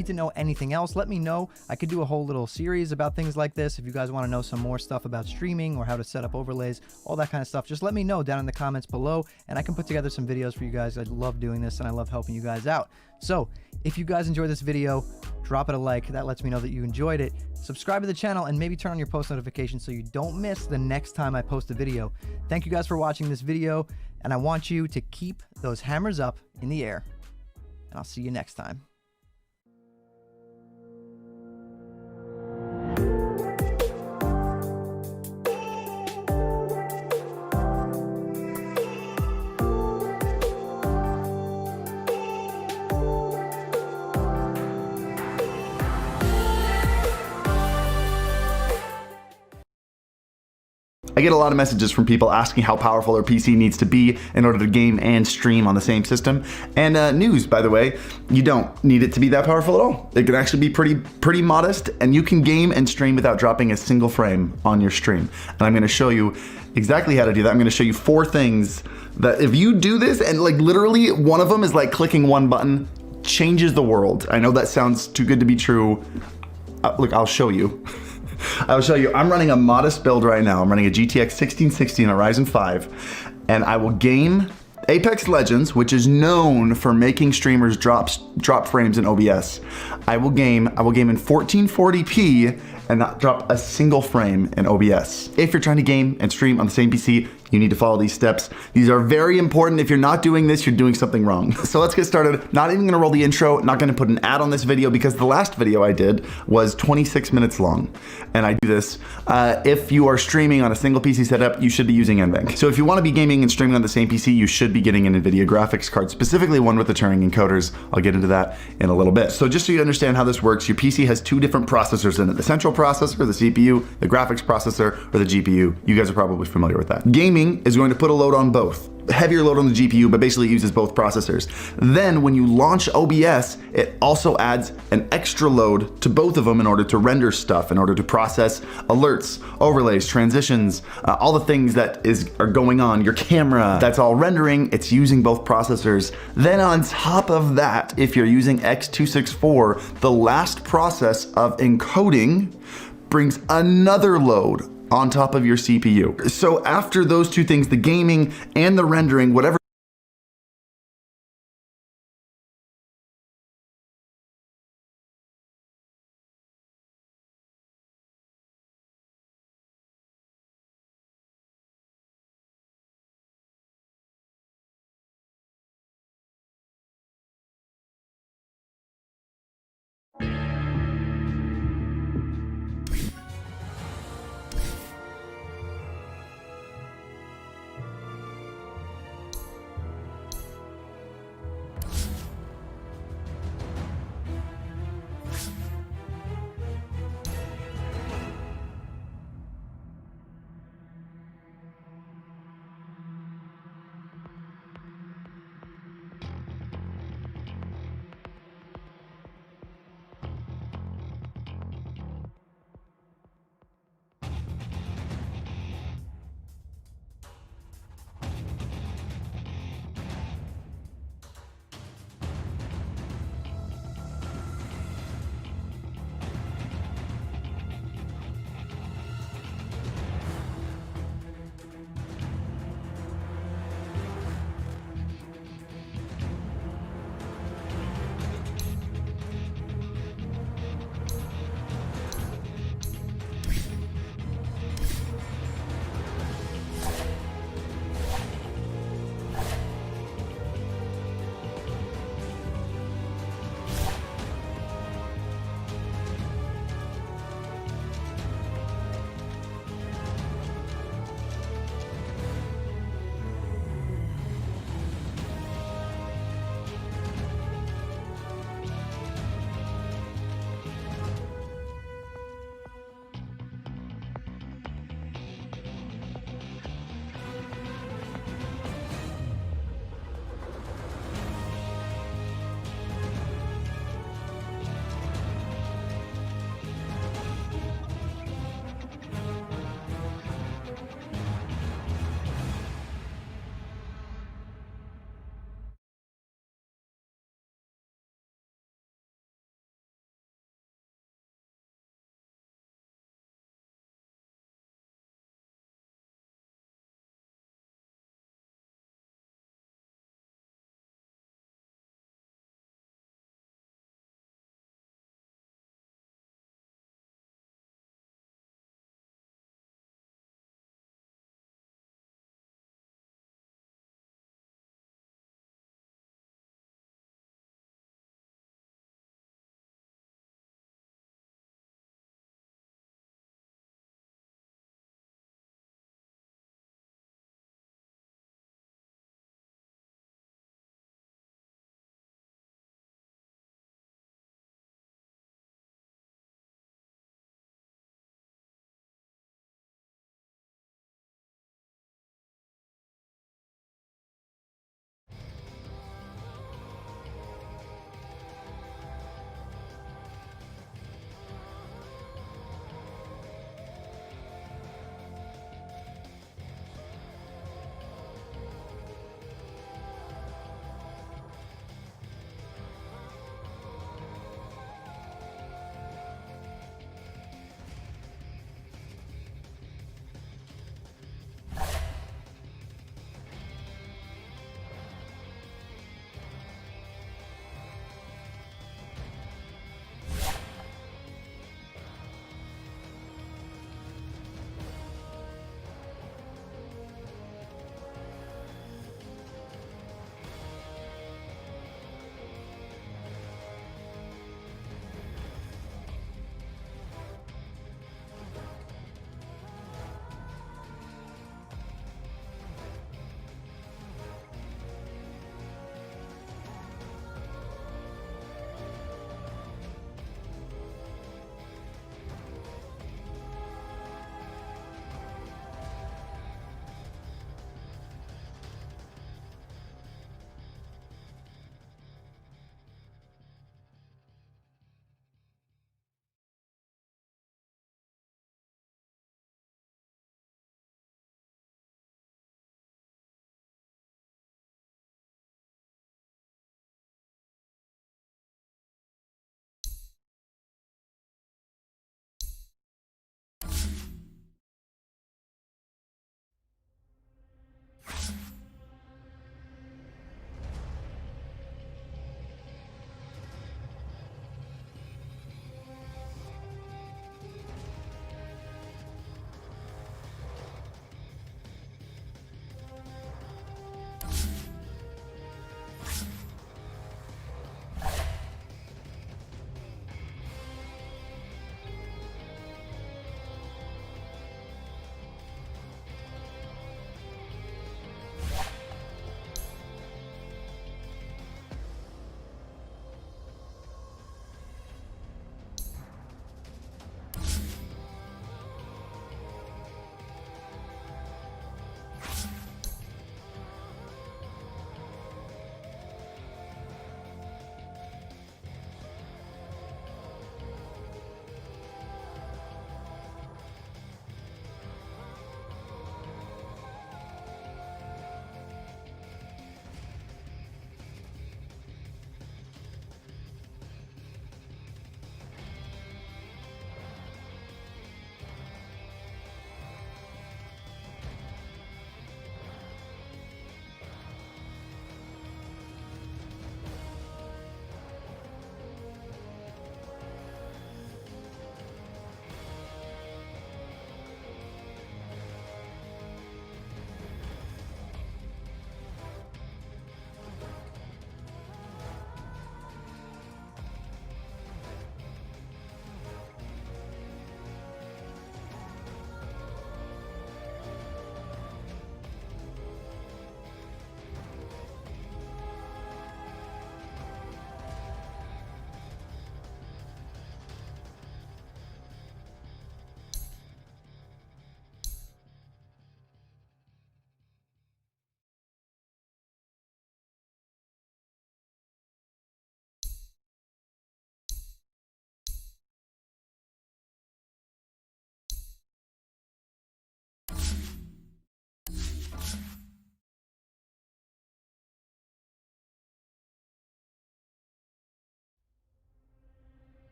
need to know anything else, let me know. I could do a whole little series about things like this. If you guys want to know some more stuff about streaming or how to set up overlays, all that kind of stuff, just let me know down in the comments below, and I can put together some videos for you guys. I love doing this and I love helping you guys out. So if you guys enjoyed this video, drop it a like. That lets me know that you enjoyed it. Subscribe to the channel and maybe turn on your post notifications so you don't miss the next time I post a video. Thank you guys for watching this video, and I want you to keep those hammers up in the air, and I'll see you next time. I get a lot of messages from people asking how powerful their PC needs to be in order to game and stream on the same system. And news, by the way, you don't need it to be that powerful at all. It can actually be pretty modest, and you can game and stream without dropping a single frame on your stream. And I'm gonna show you exactly how to do that. I'm gonna show you 4 things that if you do this, and like literally one of them is like clicking one button, changes the world. I know that sounds too good to be true. Look, I'll show you. I'll show you. I'm running a modest build right now. I'm running a GTX 1660 and a Ryzen 5, and I will game Apex Legends, which is known for making streamers drop frames in OBS. I will game in 1440p and not drop a single frame in OBS. If you're trying to game and stream on the same PC, you need to follow these steps. These are very important. If you're not doing this, you're doing something wrong. So let's get started. Not even gonna roll the intro, not gonna put an ad on this video because the last video I did was 26 minutes long. And I do this. If you are streaming on a single PC setup, you should be using NVENC. So if you wanna be gaming and streaming on the same PC, you should be getting an NVIDIA graphics card, specifically one with the Turing encoders. I'll get into that in a little bit. So just so you understand how this works, your PC has 2 different processors in it. The central processor, the CPU, the graphics processor, or the GPU. You guys are probably familiar with that. Gaming is going to put a load on both. Heavier load on the GPU, but basically it uses both processors. Then when you launch OBS, it also adds an extra load to both of them in order to render stuff, in order to process alerts, overlays, transitions, all the things that are going on, your camera, that's all rendering, it's using both processors. Then on top of that, if you're using X264, the last process of encoding brings another load on top of your CPU. So after those 2 things, the gaming and the rendering, whatever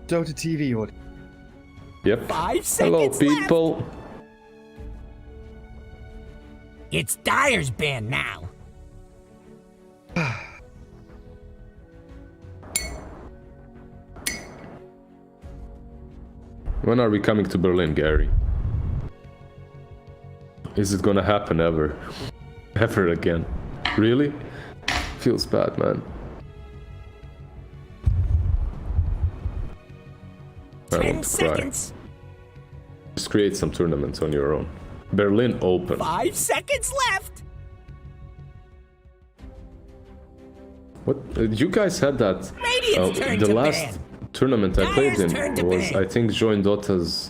Dota TV audience. Yep. 5 Hello, seconds people. left. It's Dyer's band now. When are we coming to Berlin, Gary? Is it gonna happen ever? Ever again? Really? Feels bad, man. I 10 want to cry. seconds. Just create some tournaments on your own. Berlin Open. 5 seconds left. What? You guys had that. Radiant's turn The to last ban. tournament I played Dyer's turn to in was, ban. I think, Join Dota's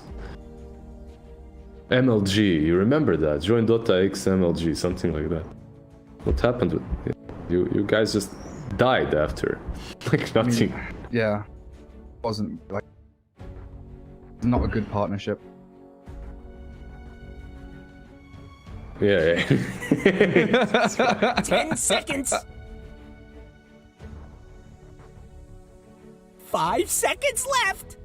MLG. You remember that? Join Dota X MLG, something like that. What happened with you guys just died after. Like nothing. Yeah. Wasn't like not a good partnership. Yeah. 10 seconds. 5 seconds left.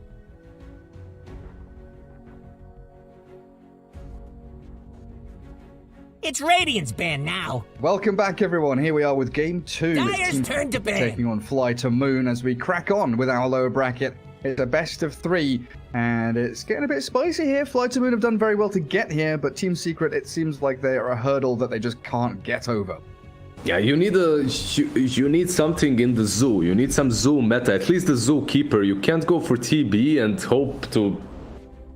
It's Radiant's band now. Welcome back, everyone. Here we are with Game 2. Dyer's Team turn to ban. taking on Fly to Moon as we crack on with our lower bracket. It's a best of 3, and it's getting a bit spicy here. Fly to Moon have done very well to get here, but Team Secret, it seems like they are a hurdle that they just can't get over. Yeah, you need something in the zoo. You need some zoo meta. At least the zookeeper. You can't go for TB and hope to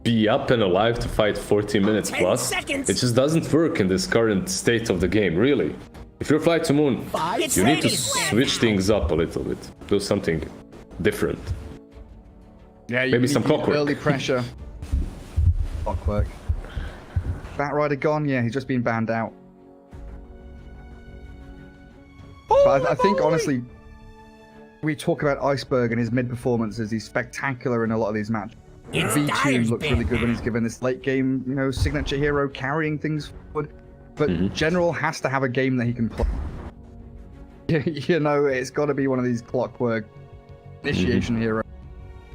be up and alive to fight 40 minutes 10 plus. seconds. It just doesn't work in this current state of the game, really. If you're Fly to Moon, It's you need to Radiant's band switch now. things up a little bit. Do something different. Yeah, Maybe some clockwork. Early pressure. Clockwork. Batrider gone? Yeah, he's just been banned out. But I think, honestly, we talk about Iceberg and his mid-performances. He's spectacular in a lot of these matches. It's V2 Dyer's looks band really good when now. he's given this late game, signature hero carrying things forward. But Mm-hmm. General has to have a game that he can play. It's got to be one of these clockwork initiation Mm-hmm. heroes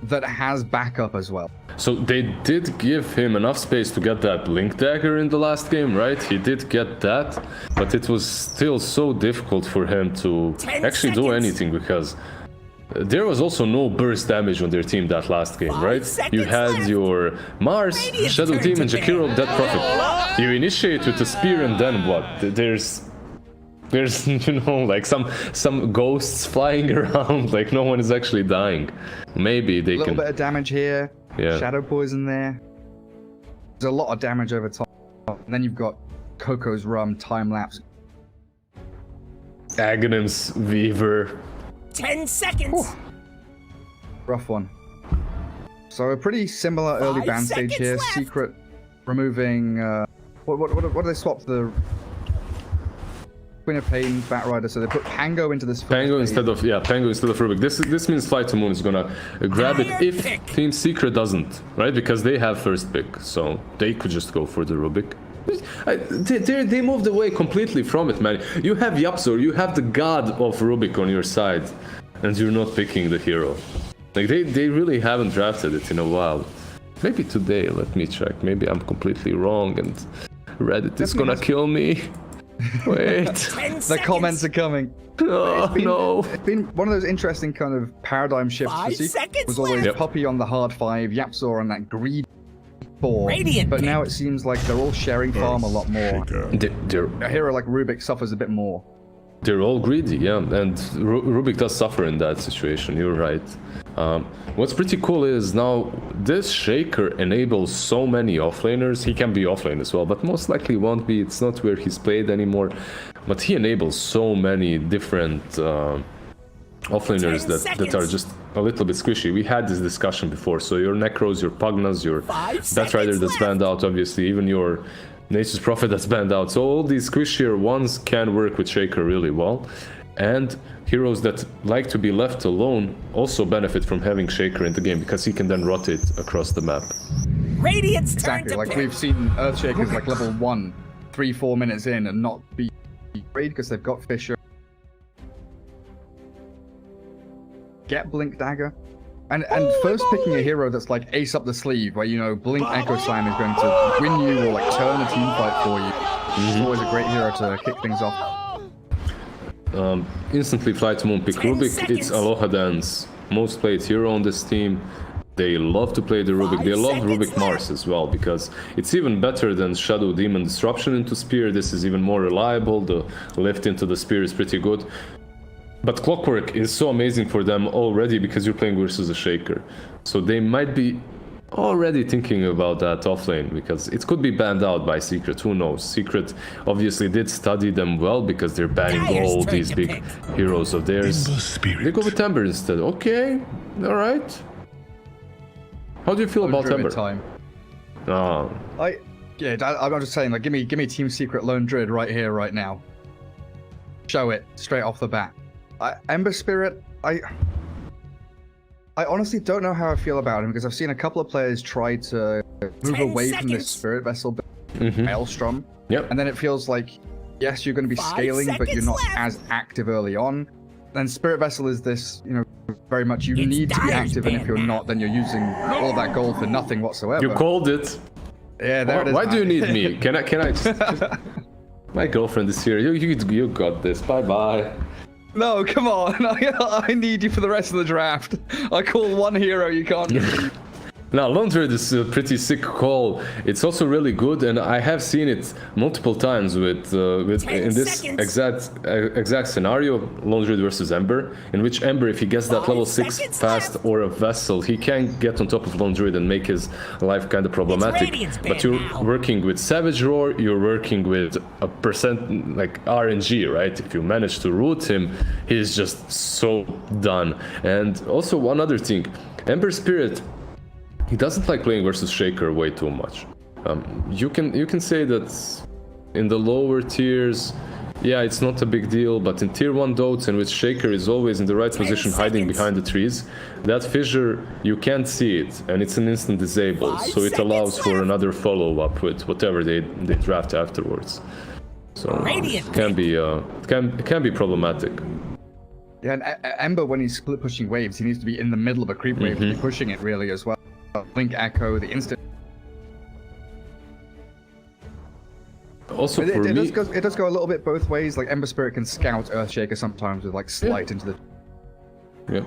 that has backup as well. So they did give him enough space to get that Blink Dagger in the last game, right? He did get that, but it was still so difficult for him to 10 actually do seconds. anything because there was also no burst damage on their team that last game, 5 right? seconds You had left. your Mars, Radiant's Shadow turn Demon, to Jakiro, ban. Death Prophet. You initiate with a spear and then what? There's like some ghosts flying around, like no one is actually dying. Maybe they A little can. bit of damage here. Yeah. Shadow Poison there. There's a lot of damage over top. And then you've got Coco's Rum, Time Lapse. Aghanim's Weaver. 10 seconds. Rough one. So a pretty similar early 5 ban stage seconds here. left. Secret removing... what do they swap? The Queen of Pain, Batrider. So they put Pango into this... Pango instead of Rubik. This means Fly to Moon is gonna grab it Fire if pick. Team Secret doesn't, right? Because they have first pick, so they could just go for the Rubik. They moved away completely from it, man. You have Yapzor, you have the god of Rubik on your side, and you're not picking the hero. Like they really haven't drafted it in a while. Maybe today, let me check. Maybe I'm completely wrong and Reddit is gonna kill me. Wait. 10 The seconds. comments are coming. Oh, no. It's been one of those interesting kind of paradigm shifts. 5 for Secret. seconds It was always left. Puppy on the hard 5, Yapzor on that greed 4. Radiant But pick. now it seems like they're all sharing farm a lot more. They're A hero like Rubik suffers a bit more. They're all greedy, yeah, and Rubik does suffer in that situation, you're right. What's pretty cool is now this Shaker enables so many offlaners. He can be offlane as well, but most likely won't be. It's not where he's played anymore. But he enables so many different offlaners 10 that are seconds. just a little bit squishy. We had this discussion before. So your Necros, your Pugnas, your 5 Batrider seconds that's left. banned out, obviously, even your Nature's Prophet that's banned out. So all these squishier ones can work with Shaker really well. And heroes that like to be left alone also benefit from having Shaker in the game because he can then rotate across the map. Radiant's turn Exactly. to Like pick. we've seen Earthshakers like level 1, 3-4 minutes in and not be great because they've got Fisher. Get Blink Dagger. And first picking a hero that's like ace up the sleeve, where you know Blink Echo Slam is going to win you or like turn a team fight for you. It's always a great hero to kick things off. Instantly Fly to Moon pick Rubik. seconds. It's Aloha Dance most played hero on this team. They love to play the Rubik. They love Rubik Mars as well, because it's even better than Shadow Demon Disruption into Spear. This is even more reliable. The lift into the Spear is pretty good. But Clockwork is so amazing for them already because you're playing versus a Shaker. So they might be already thinking about that offlane, because it could be banned out by Secret. Who knows? Secret obviously did study them well because they're banning Dyer's all turn these to big pick. heroes of theirs. They go with Ember instead. Okay, alright. How do you feel about Druid Ember? time. Ah, I'm just saying, like, give me Team Secret Lone Druid right here, right now. Show it straight off the bat. Ember Spirit, I honestly don't know how I feel about him, because I've seen a couple of players try to move 10 away from this seconds. Spirit Vessel Maelstrom. yep. And then it feels like, yes, you're going to be 5 scaling, but you're seconds not left. as active early on. Then Spirit Vessel is this, you know, very much you It's need to be Dyer's active, and if ban you're now. not, then you're using all that gold for nothing whatsoever. You called it. Yeah, there it is. Why do you man. need me? Can I just... My girlfriend is here. You got this. Bye bye. No, come on. I need you for the rest of the draft. I call one hero you can't defeat. Now, Lone Druid is a pretty sick call. It's also really good, and I have seen it multiple times with 10 in this seconds. exact scenario, Lone Druid versus Ember, in which Ember, if he gets that 5 level 6 seconds fast left. or a Vessel, he can get on top of Lone Druid and make his life kind of problematic. Radiant's But ban you're now. working with Savage Roar, you're working with a percent like RNG, right? If you manage to root him, he's just so done. And also one other thing, Ember Spirit, he doesn't like playing versus Shaker way too much. You can say that in the lower tiers, yeah, it's not a big deal, but in tier 1 dotes in which Shaker is always in the right 10 position hiding seconds. behind the trees, that fissure, you can't see it, and it's an instant disable, 5 so it allows seconds for left. another follow-up with whatever they draft afterwards. So Radiant it can be problematic. Yeah, and Ember, when he's split pushing waves, he needs to be in the middle of a creep wave to be pushing it really as well. Blink Echo, the instant. Also for me, It does go a little bit both ways. Like Ember Spirit can scout Earthshaker sometimes with like slight into the. yeah.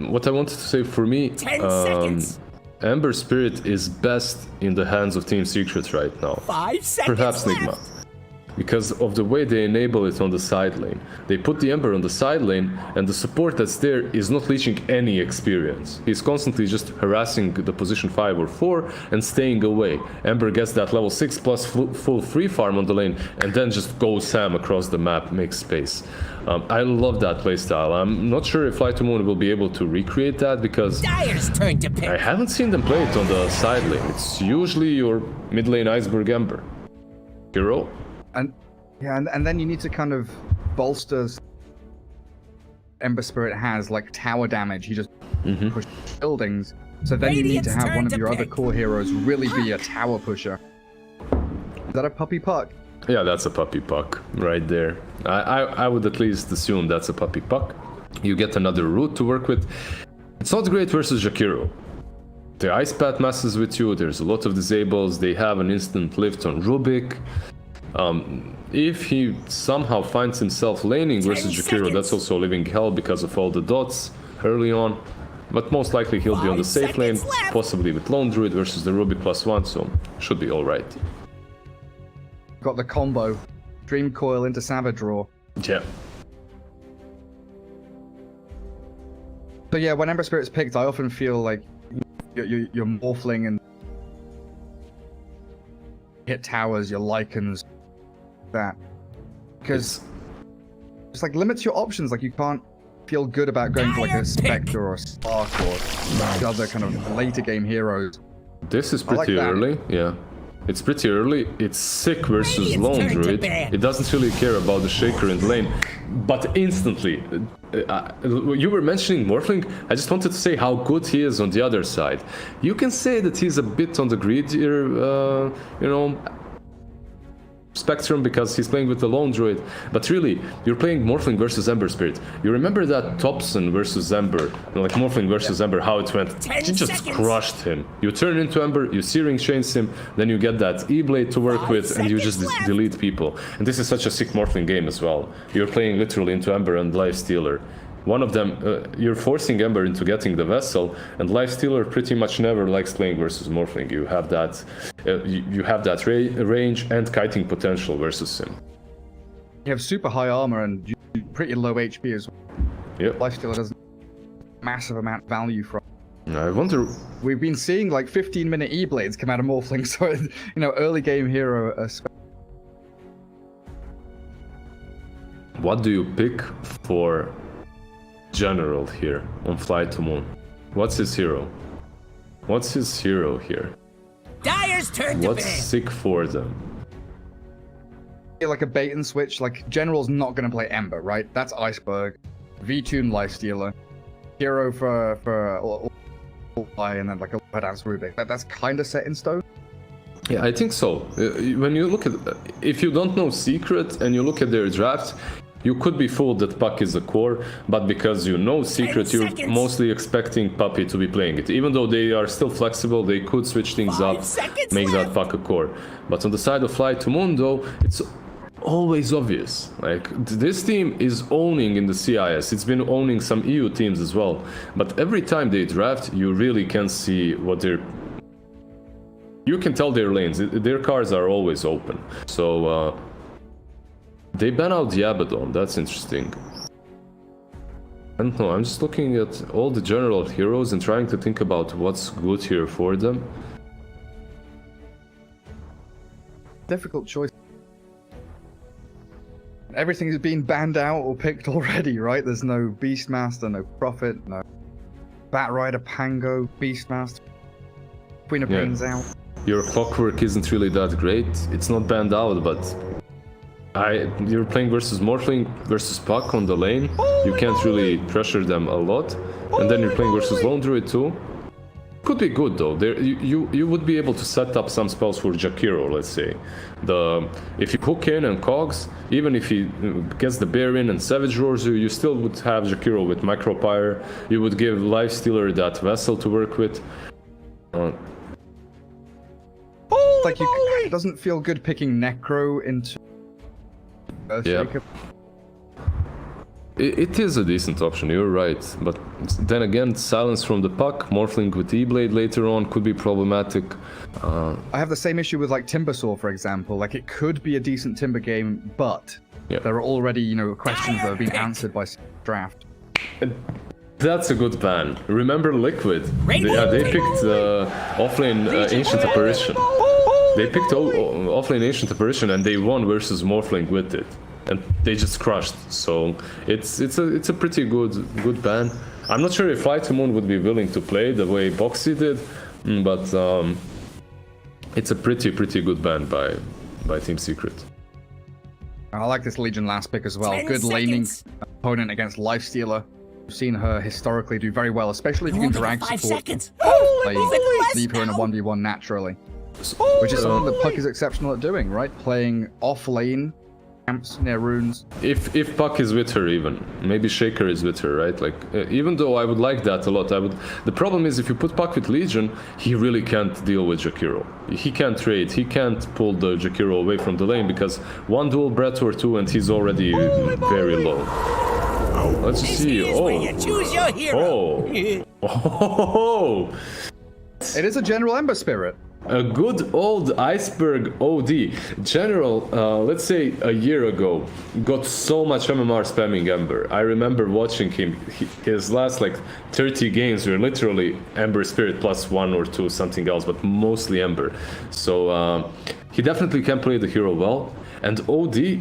What I wanted to say for me, 10 seconds. Ember Spirit is best in the hands of Team Secret right now. 5 seconds Perhaps left. Nigma. Because of the way they enable it on the side lane. They put the Ember on the side lane, and the support that's there is not leeching any experience. He's constantly just harassing the position 5 or 4 and staying away. Ember gets that level 6 plus full free farm on the lane, and then just goes Sam across the map, makes space. I love that playstyle. I'm not sure if Fly to Moon will be able to recreate that, because Dyer's turn to I pick. haven't seen them play it on the side lane. It's usually your mid lane Iceberg Ember. Hero. And yeah, and then you need to kind of bolster. Ember Spirit has like tower damage. He just pushes buildings. So then you need to Radiant's have turn one of to your other pick. core heroes really be a tower pusher. Is that a puppy puck? Yeah, that's a puppy puck right there. I would at least assume that's a puppy puck. You get another route to work with. It's not great versus Jakiro. The Ice Path messes with you, there's a lot of disables, they have an instant lift on Rubik. If he somehow finds himself laning versus 10 Jakiro, that's seconds. also living hell because of all the dots early on. But most likely he'll be on the 5 safe lane, seconds left. possibly with Lone Druid versus the Rubik +1, so should be alright. Got the combo. Dream Coil into Savage Roar. Yeah. So yeah, when Ember Spirit's picked, I often feel like you're morphling and hit towers, your Lycans, that. Because it's like limits your options. Like you can't feel good about going for like Dire a Spectre or a Spark or the other kind of later game heroes. This is I like pretty that. early, yeah. It's pretty early. It's sick versus Radiant's Lone turn to Druid. ban. It doesn't really care about the Shaker in the lane. But instantly, you were mentioning Morphling. I just wanted to say how good he is on the other side. You can say that he's a bit on the greedier, Spectrum because he's playing with the Lone Druid, but really, you're playing Morphling versus Ember Spirit. You remember that Thompson versus Ember, like Morphling versus Ember, how it went? 10 She just seconds. crushed him. You turn into Ember, you Searing Chains him, then you get that E-Blade to work 5 with, and you just seconds left. delete people. And this is such a sick Morphling game as well. You're playing literally into Ember and Lifestealer. One of them, you're forcing Ember into getting the Vessel, and Lifestealer pretty much never likes playing versus Morphling. You have that, you have that range and kiting potential versus him. You have super high armor and pretty low HP as well. Yep. Lifestealer doesn't massive amount of value from. I wonder. We've been seeing like 15-minute E-blades come out of Morphling, so early game hero. What do you pick for General here on Fly to Moon? What's his hero? What's his hero here? Dyer's turn to What's ban. sick for them? Like a bait and switch. Like General's not going to play Ember, right? That's Iceberg, V-Tune Lifestealer, hero for and then like a Dance Rubik. That's kind of set in stone. Yeah, I think so. When you look at, if you don't know Secret and you look at their draft, you could be fooled that Puck is a core, but because you know Secret, 10 you're seconds. mostly expecting Puppy to be playing it. Even though they are still flexible, they could switch things 5 up, seconds make left. that Puck a core. But on the side of Fly to Moon, though, it's always obvious. Like, this team is owning in the CIS. It's been owning some EU teams as well. But every time they draft, you really can see what they're... You can tell their lanes. Their cards are always open. So, they ban out the Abaddon. That's interesting. I don't know. I'm just looking at all the general heroes and trying to think about what's good here for them. Difficult choice. Everything is being banned out or picked already, right? There's no Beastmaster, no Prophet, no Batrider, Pango, Beastmaster. Queen of Yeah. Pain's out. Your clockwork isn't really that great. It's not banned out, but you're playing versus Morphling versus Puck on the lane. You can't really pressure them a lot. And then you're playing versus Lone Druid too. Could be good though. You would be able to set up some spells for Jakiro, let's say. If you hook in and Cogs, even if he gets the Bear in and Savage Roars you still would have Jakiro with Micropyre. You would give Lifestealer that Vessel to work with. Like it doesn't feel good picking Necro into Earthshaker. It is a decent option, you're right. But then again, silence from the Puck, Morphling with E-Blade later on could be problematic. I have the same issue with like Timbersaw, for example. Like it could be a decent Timber game, but Yeah. there are already, questions that have been answered by draft. That's a good ban. Remember Liquid? They picked offlane Ancient Apparition. They picked offlane Ancient Apparition and they won versus Morphling with it. And they just crushed. So it's a pretty good ban. I'm not sure if Fly to Moon would be willing to play the way Boxy did, but it's a pretty good ban by Team Secret. I like this Legion last pick as well. 10 Good laning seconds. opponent against Lifestealer. We've seen her historically do very well, especially if you can drag 5 support. seconds. Leave her in a 1v1 naturally. Which is something that Puck is exceptional at doing, right? Playing off lane, camps near runes. If Puck is with her even, maybe Shaker is with her, right? Like, even though I would like that a lot, the problem is if you put Puck with Legion, he really can't deal with Jakiro. He can't trade, he can't pull the Jakiro away from the lane because one dual breath or two and he's already very low. Let's This see. is where you choose your hero. Oh. It is a general Ember Spirit. A good old Iceberg OD. General, let's say a year ago, got so much MMR spamming Ember. I remember watching him, his last like 30 games were literally Ember Spirit plus 1 or 2, something else, but mostly Ember. So he definitely can play the hero well. And OD,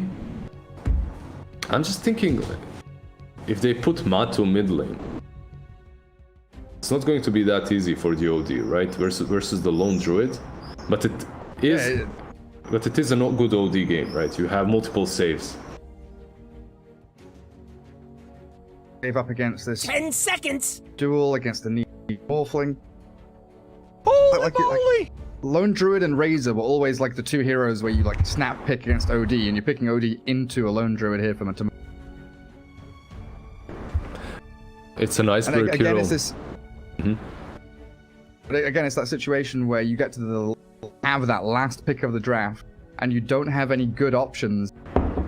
I'm just thinking, if they put Matu mid lane, it's not going to be that easy for the OD, right? Versus the Lone Druid, but it is. Yeah, But it is a not good OD game, right? You have multiple saves. Gave up against this 10 seconds. duel against the Morphling. Lone Druid and Razor were always like the two heroes where you like snap pick against OD, and you're picking OD into a Lone Druid here from a It's an iceberg again, hero. it's this. But again, it's that situation where you get to have that last pick of the draft, and you don't have any good options.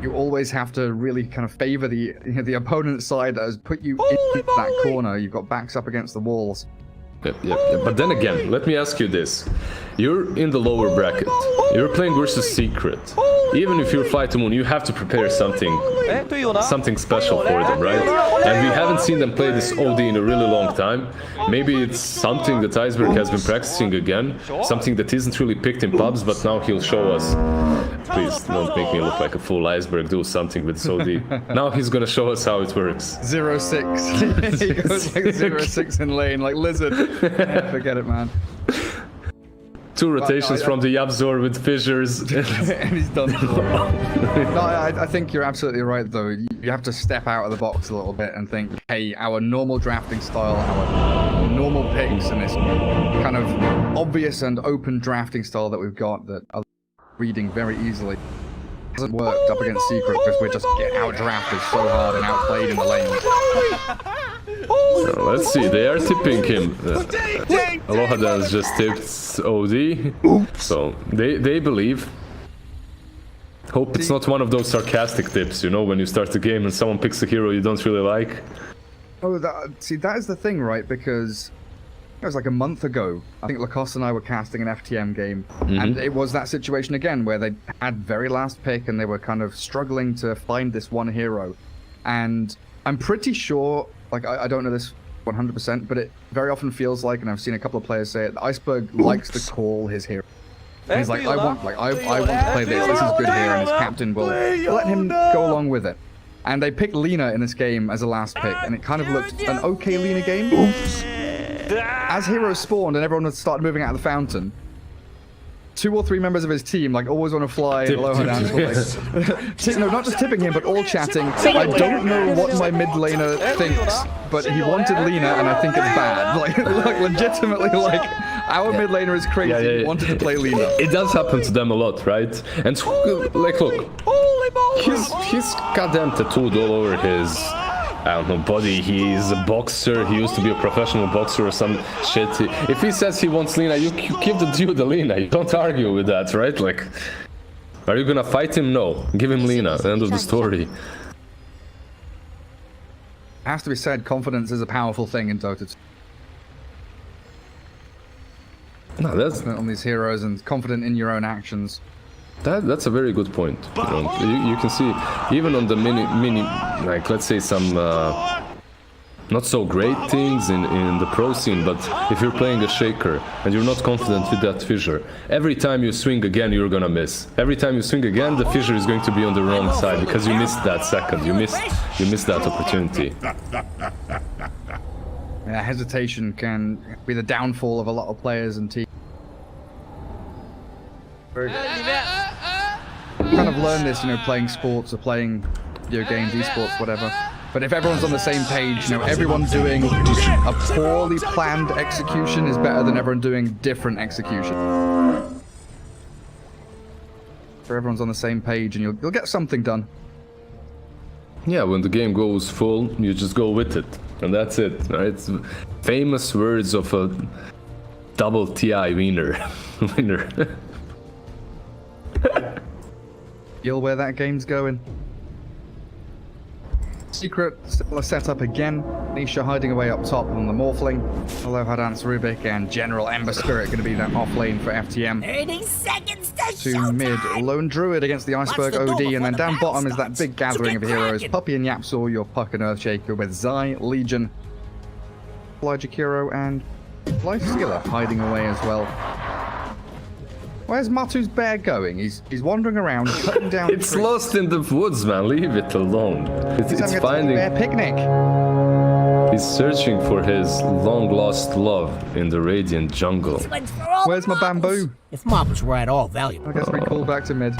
You always have to really kind of favor the opponent's side that has put you into that corner. You've got backs up against the walls. Yep. But then again, let me ask you this. You're in the lower bracket. You're playing versus Secret. Even if you're Fly to Moon, you have to prepare something special for them, right? And we haven't seen them play this OD in a really long time. Maybe it's something that Iceberg has been practicing again, something that isn't really picked in pubs, but now he'll show us. Please don't make me look like a fool. Iceberg, do something with this OD. Now he's gonna show us how it works. 0-6. He goes like 0-6 in lane, like Lizard. Yeah, forget it, man. 2 rotations from the Yabzor with fissures. And he's done. No, I think you're absolutely right, though. You have to step out of the box a little bit and think, hey, our normal drafting style, our normal picks, and this kind of obvious and open drafting style that we've got that are reading very easily hasn't worked up against Secret because we're just getting out-drafted so hard and outplayed in the lane. Let's see, they are tipping him. Aloha Dance just tipped OD. So they believe. Hope it's not one of those sarcastic tips, you know, when you start the game and someone picks a hero you don't really like. Oh, that is the thing, right? Because it was like a month ago. I think Lacoste and I were casting an FTM game, and it was that situation again where they had very last pick and they were kind of struggling to find this one hero. And I'm pretty sure, like I don't know this 100%, but it very often feels like, and I've seen a couple of players say it, that Iceberg likes to call his hero. And he's like, I want to play this. This is good here, and his captain will let him go along with it. And they picked Lina in this game as a last pick, and it kind of looked an okay Lina game. As heroes spawned and everyone would start moving out of the fountain, 2 or 3 members of his team like always want to fly Aloha Dance. No, not just tipping him, but all chatting. I don't know what my mid laner thinks, but he wanted Lina, and I think it's bad. Like legitimately, like our mid laner is crazy. He wanted to play Lina. It does happen to them a lot, right? And like, look, he's goddamn tattooed all over his, I don't know, body. He's a boxer. He used to be a professional boxer or some shit. If he says he wants Lina, you give the dude the Lina. You don't argue with that, right? Like, are you gonna fight him? No. Give him Lina. End of the story. It has to be said, confidence is a powerful thing in Dota 2. No, that's Confident on these heroes and confident in your own actions. That's a very good point. You know, you can see even on the mini, like let's say some not so great things in the pro scene, but if you're playing a shaker and you're not confident with that fissure, every time you swing again you're gonna miss. Every time you swing again, the fissure is going to be on the wrong side because you missed that second. You missed that opportunity. Yeah, hesitation can be the downfall of a lot of players and teams. Very good. Kind of learn this, you know, playing sports or playing video games, esports, whatever. But if everyone's on the same page, you know, everyone doing a poorly planned execution is better than everyone doing different execution. So everyone's on the same page and you'll get something done. Yeah, when the game goes full, you just go with it, and that's it. Right? It's famous words of a double TI winner. Feel where that game's going. Secret still a setup again. Nisha hiding away up top on the Morphling. Aloha Dance, Rubik, and General Ember Spirit going to be that off lane for FTM. 30 seconds to To mid, showtime. Lone Druid against the Iceberg OD, and then down bottom is that big gathering of heroes. Puppy and Yapsaw, your Puck and Earthshaker with Zai, Legion, Elijah Kiro, and Life Skiller hiding away as well. Where's Matu's bear going? He's wandering around, cutting down It's trees. lost in the woods, man. Leave it alone. He's It's having a finding. bear picnic. He's searching for his long-lost love in the radiant jungle. One's for all Where's the my marbles. bamboo? If marbles were at all valuable. I guess we call back to mid.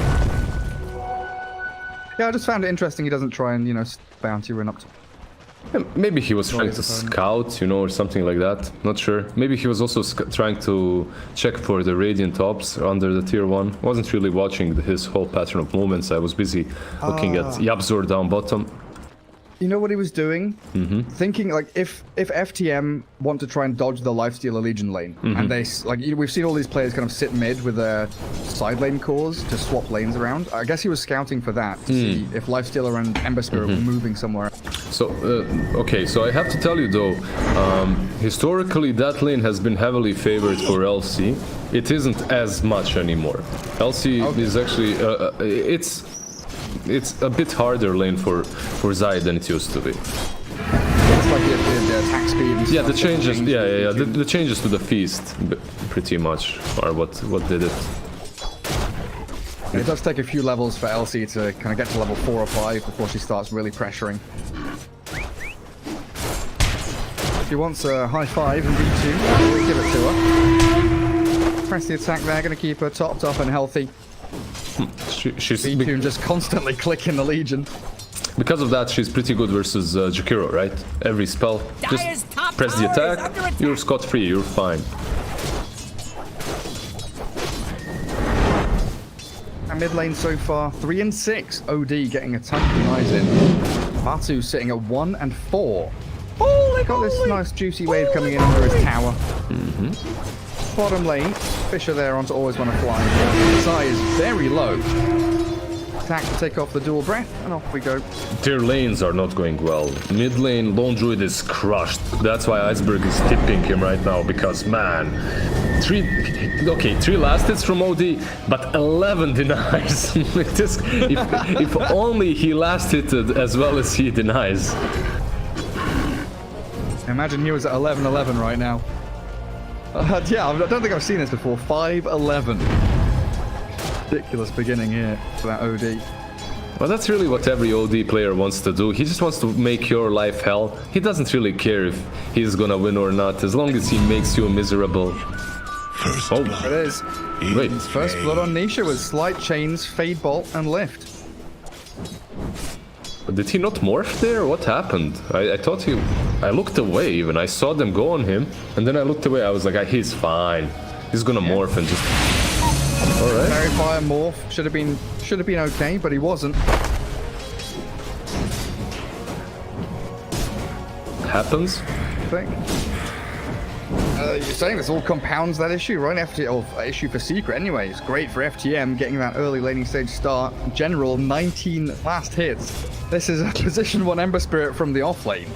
Yeah, I just found it interesting he doesn't try and, you know, bounty run up to. Maybe he was trying to scout, you know, or something like that. Not sure. Maybe he was also trying to check for the Radiant ops under the tier 1. Wasn't really watching his whole pattern of movements. I was busy looking at Yabzor down bottom. You know what he was doing? Thinking like if FTM want to try and dodge the Lifestealer Legion lane, and they like we've seen all these players kind of sit mid with their side lane cores to swap lanes around. I guess he was scouting for that to see if Lifestealer and Ember Spirit were moving somewhere. So okay, so I have to tell you though, historically that lane has been heavily favored for LC. It isn't as much anymore. LC is actually it's a bit harder lane for Zai than it used to be. It's like the attack speed and Yeah, stuff. the changes. Yeah. The changes to the feast, pretty much, are what did it. It does take a few levels for LC to kind of get to level 4 or 5 before she starts really pressuring. If she wants a high 5 and B2, we'll give it to her. Press the attack there, going to keep her topped up and healthy. She's B2 just constantly clicking the Legion. because of that, she's pretty good versus Jakiro, right? Every spell, just press the attack, you're scot-free, you're fine. And mid lane so far, 3 and 6. OD getting a ton of eyes in. Batu sitting at 1 and 4. Oh, got this nice juicy wave coming in under his tower. Bottom lane, Fisher there onto always want to fly. Zai is very low. Attack to take off the dual breath, and off we go. Their lanes are not going well. Mid lane, Lone Druid is crushed. That's why Iceberg is tipping him right now, because man, 3 last hits from OD, but 11 denies. if only he last hitted as well as he denies. Imagine he was at 11-11 right now. Yeah, I don't think I've seen this before. 5-11. Ridiculous beginning here for that OD. Well, that's really what every OD player wants to do. He just wants to make your life hell. He doesn't really care if he's gonna win or not, as long as he makes you miserable. There it is. Wait. First blood on Nisha with slight chains, fade bolt, and lift. Did he not morph there? What happened? I thought he... I looked away even. I saw them go on him, and then I looked away. I was like, he's fine. He's gonna morph and just... Alright. Fairy Fire morph. Should have been okay, but he wasn't. Happens. I think. You're saying this all compounds that issue, right? Issue for Secret anyway. It's great for FTM getting that early laning stage start. General, 19 last hits. This is a position 1 Ember Spirit from the off lane.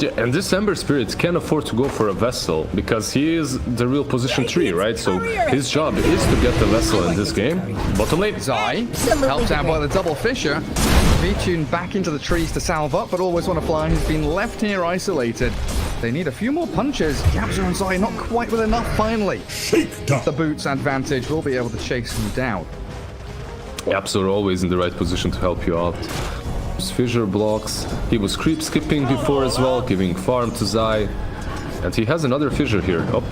Yeah, and this Ember Spirit can afford to go for a Vessel, because he is the real position 3, right? So his job is to get the Vessel in this game. Bottom lane. Zai, helped out by the double Fisher. V-Tune back into the trees to salve up, but always want to fly. He's been left here isolated. They need a few more punches. Yabzor and Zai not quite with enough finally. The boots advantage will be able to chase him down. Yabzor always in the right position to help you out. Fissure blocks. He was creep skipping before as well, giving farm to Zai. And he has another fissure here. Oh.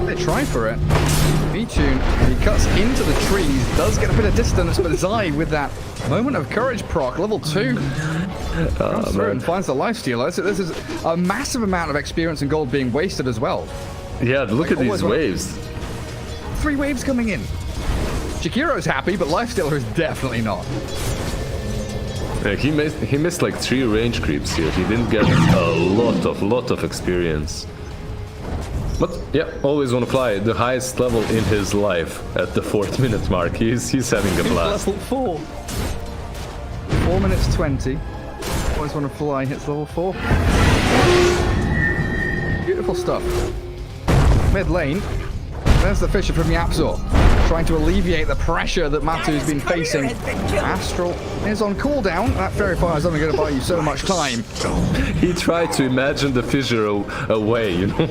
They try for it. V-Tune, he cuts into the trees, does get a bit of distance, but Zai with that moment of courage proc, level 2. Comes through and finds the Lifestealer. So this is a massive amount of experience and gold being wasted as well. Yeah, look at these waves. 3 waves coming in. Jakiro's happy, but Lifestealer is definitely not. Yeah, he missed like 3 range creeps here. He didn't get a lot of experience. But yeah, always want to fly the highest level in his life at the 4th minute mark. He's having a blast. Level 4. 4 minutes 20. Always want to fly. Hits level 4. Beautiful stuff. Mid lane. There's the Fisher from Yabzor, trying to alleviate the pressure that Matu's been facing. Astral is on cooldown. That Fairy Fire is only going to buy you so much time. He tried to imagine the fissure away, you know.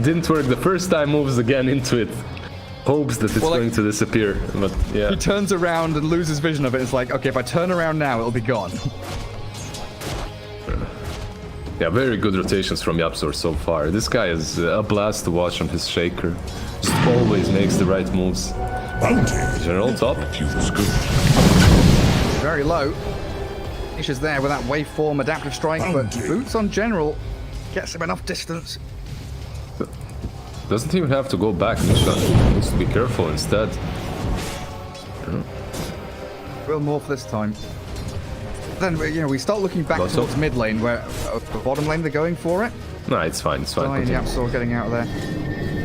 Didn't work the first time, moves again into it. Hopes that it's going to disappear, but yeah. He turns around and loses vision of it. It's like, okay, if I turn around now, it'll be gone. Yeah, very good rotations from Yabzor so far. This guy is a blast to watch on his shaker. Just always makes the right moves. General top. Very low. Issues there with that waveform adaptive strike, but Boots on general gets him enough distance. Doesn't even have to go back. Misha needs to be careful instead. Real morph this time. Then we start looking back Bottom. towards mid lane, where bottom lane they're going for it. No, it's fine. It's fine. Dying, Yapsor getting out of there.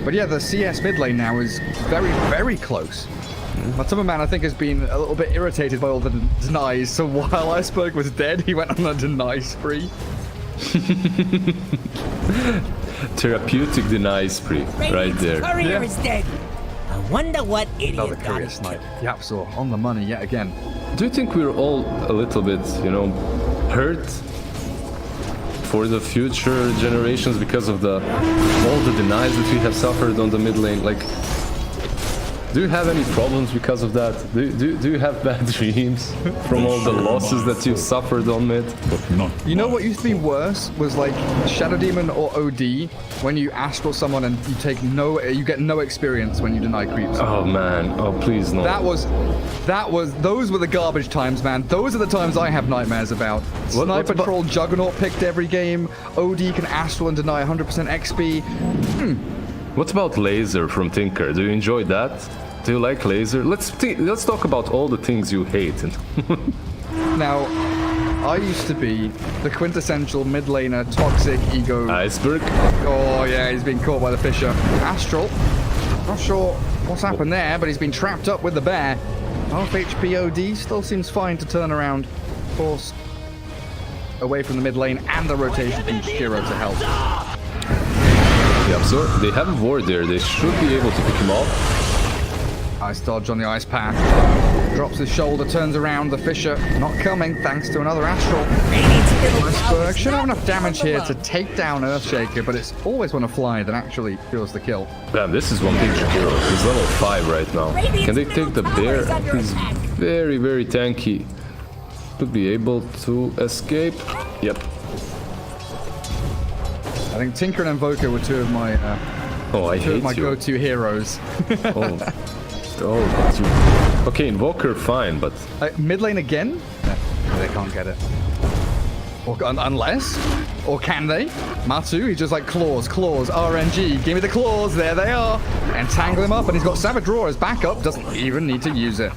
But yeah, the CS mid lane now is very, very close. Matuma I think has been a little bit irritated by all the denies, so while Iceberg was dead, he went on a deny spree. Therapeutic deny spree, right there. Courier is dead. I wonder what idiot Another got courier it. snipe. Yapsor on the money yet again. Do you think we're all a little bit, hurt for the future generations because of all the denies that we have suffered on the mid lane? Like, do you have any problems because of that? Do you have bad dreams from all the losses that you suffered on mid? You know what used to be worse was like Shadow Demon or OD when you astral someone and you get no experience when you deny creeps. Oh man, oh please no. Those were the garbage times, man. Those are the times I have nightmares about. Sniper Troll Juggernaut picked every game. OD can astral and deny 100% XP. What about Laser from Tinker? Do you enjoy that? Do you like Laser? Let's talk about all the things you hate. Now, I used to be the quintessential mid laner, toxic ego. Iceberg? Oh yeah, he's been caught by the Fisher. Astral. Not sure what's happened there, but he's been trapped up with the bear. Half HP OD still seems fine to turn around. Force away from the mid lane and the rotation from Shiro to help. Yeah, so they have a ward there. They should be able to pick him off. Ice dodge on the ice path. Drops his shoulder, turns around. The Fisher not coming thanks to another Astral. Iceberg should have enough damage here to take down Earthshaker, but it's always when a fly that actually kills the kill. Damn, this is one big hero. He's level 5 right now. Can they take the bear? He's very, very tanky. Could be able to escape. Yep. I think Tinker and Invoker were two of my go-to heroes. But you... Okay, Invoker, fine, but... Mid lane again? No, they can't get it. Or, unless? Or can they? Matu, he's just like claws, RNG. Give me the claws, there they are. And tangle him up, and he's got Savage Roar as backup. Doesn't even need to use it.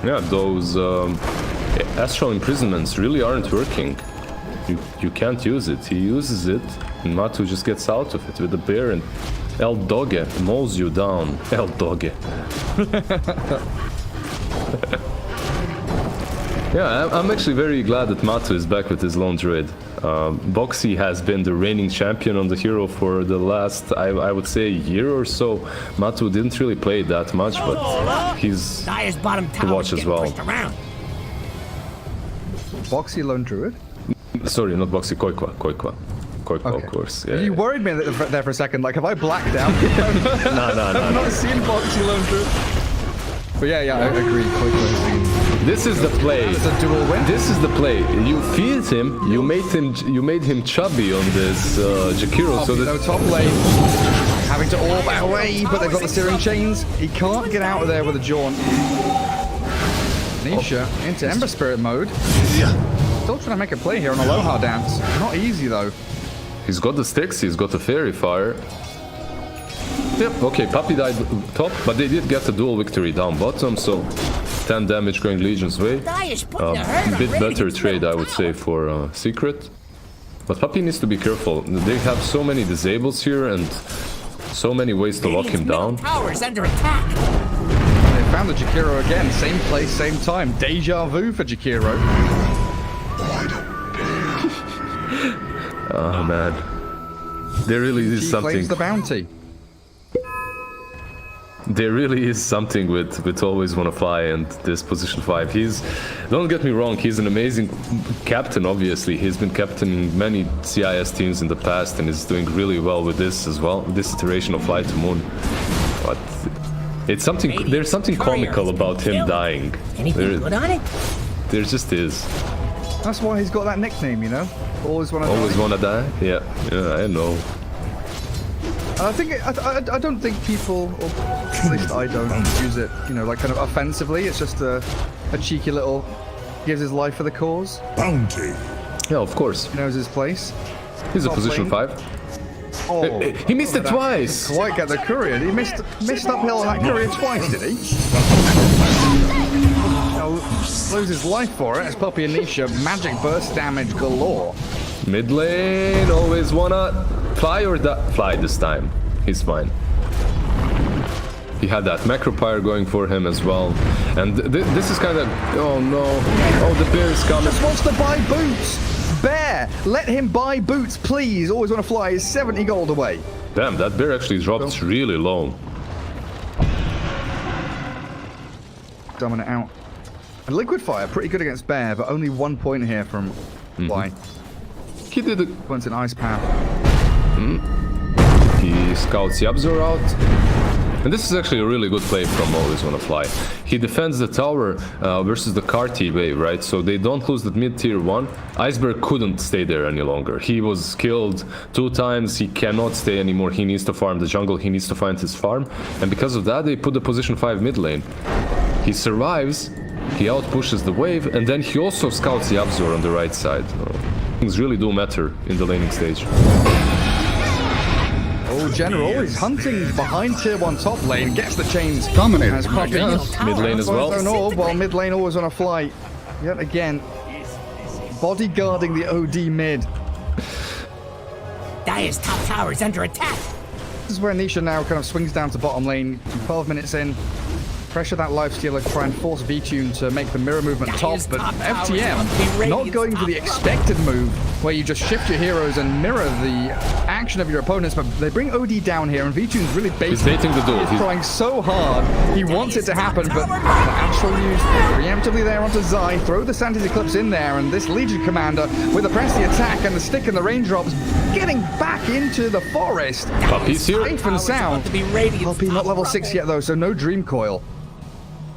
Yeah, those Astral Imprisonments really aren't working. You can't use it. He uses it, and Matu just gets out of it with the bear, and El Doge mows you down. El Doge. Yeah, I'm actually very glad that Matu is back with his lone druid. Boxy has been the reigning champion on the hero for the last, I would say, year or so. Matu didn't really play that much, but he's to watch as well. Boxy lone druid? Sorry, not Boxy, Koikwa, okay. Of course. Yeah, you worried me there for a second. Like, have I blacked out? No. I've not seen Boxy lone druid. But yeah, I agree. This is the play. It's a dual win. This is the play. You feed him. You made him chubby on this Jakiro, so that top lane having to orb away, but they've got the Searing Chains. He can't get out of there with a jaunt. Nisha into Ember Spirit mode. Still trying to make a play here on Aloha Dance. Not easy though. He's got the sticks. He's got the Fairy Fire. Yep. Okay, Puppy died top, but they did get a dual victory down bottom, so 10 damage going Legion's way. Bit better trade, I would say, for Secret. But Puppy needs to be careful. They have so many disables here and so many ways to lock him down. Tower's under attack. They found the Jakiro again. Same place, same time. Deja vu for Jakiro. Oh man. There really is something. Claims the bounty. There really is something with Always Wanna Fly and this position 5. Don't get me wrong, he's an amazing captain, obviously. He's been captaining many CIS teams in the past and is doing really well with this as well, this iteration of Fly to Moon. But it's something, there's something comical about him dying. Anything good on it? There just is. That's why he's got that nickname, you know? Always Wanna Die. Always Wanna Die? Yeah, I know. I don't think people, or at least I don't, use it, like kind of offensively. It's just a cheeky little Gives his life for the cause. Bounty. Yeah, of course. He knows his place. He's a Top position lane. 5. Oh, He missed it twice. quite get the courier. He missed uphill on that courier twice, did he? Lose his life for it as Puppy and Nisha magic burst damage galore. Mid lane, always wanna fly or fly this time. He's fine. He had that macro pyre going for him as well. And this is kind of, oh no, oh the bear is coming. Just wants to buy boots. Bear, let him buy boots, please. Always want to fly is 70 gold away. Damn, that bear actually dropped really low. Dominant out. And Liquid Fire, pretty good against Bear, but only 1 point here from Fly. He did it. Points in Ice Path. He scouts Yabzor out. And this is actually a really good play from Always Wanna Fly. He defends the tower versus the Carti wave, right? So they don't lose that mid tier 1. Iceberg couldn't stay there any longer. He was killed 2 times. He cannot stay anymore. He needs to farm the jungle. He needs to find his farm. And because of that, they put the position 5 mid lane. He survives. He outpushes the wave. And then he also scouts the Yabzor on the right side. Things really do matter in the laning stage. Oh, General is hunting behind tier 1 top lane, gets the chains. Dominated, As Puppy. Mid lane as well. While mid lane always on a fly. Yet again, bodyguarding the OD mid. Dire's top tower is under attack. This is where Nisha now kind of swings down to bottom lane. 12 minutes in. Pressure that lifestealer, try and force V-Tune to make the mirror movement top, but FTM not going for the expected move, where you just shift your heroes and mirror the action of your opponents, but they bring OD down here, and V-Tune's really He's baiting the duel. He's trying so hard, he wants it to happen, but the Astral use preemptively there onto Zai, throw the Santa's Eclipse in there, and this Legion commander, with the press the attack and the stick and the raindrops, getting back into the forest. Puppy's here. Safe and sound. Puppy not level 6 yet though, so no Dream Coil.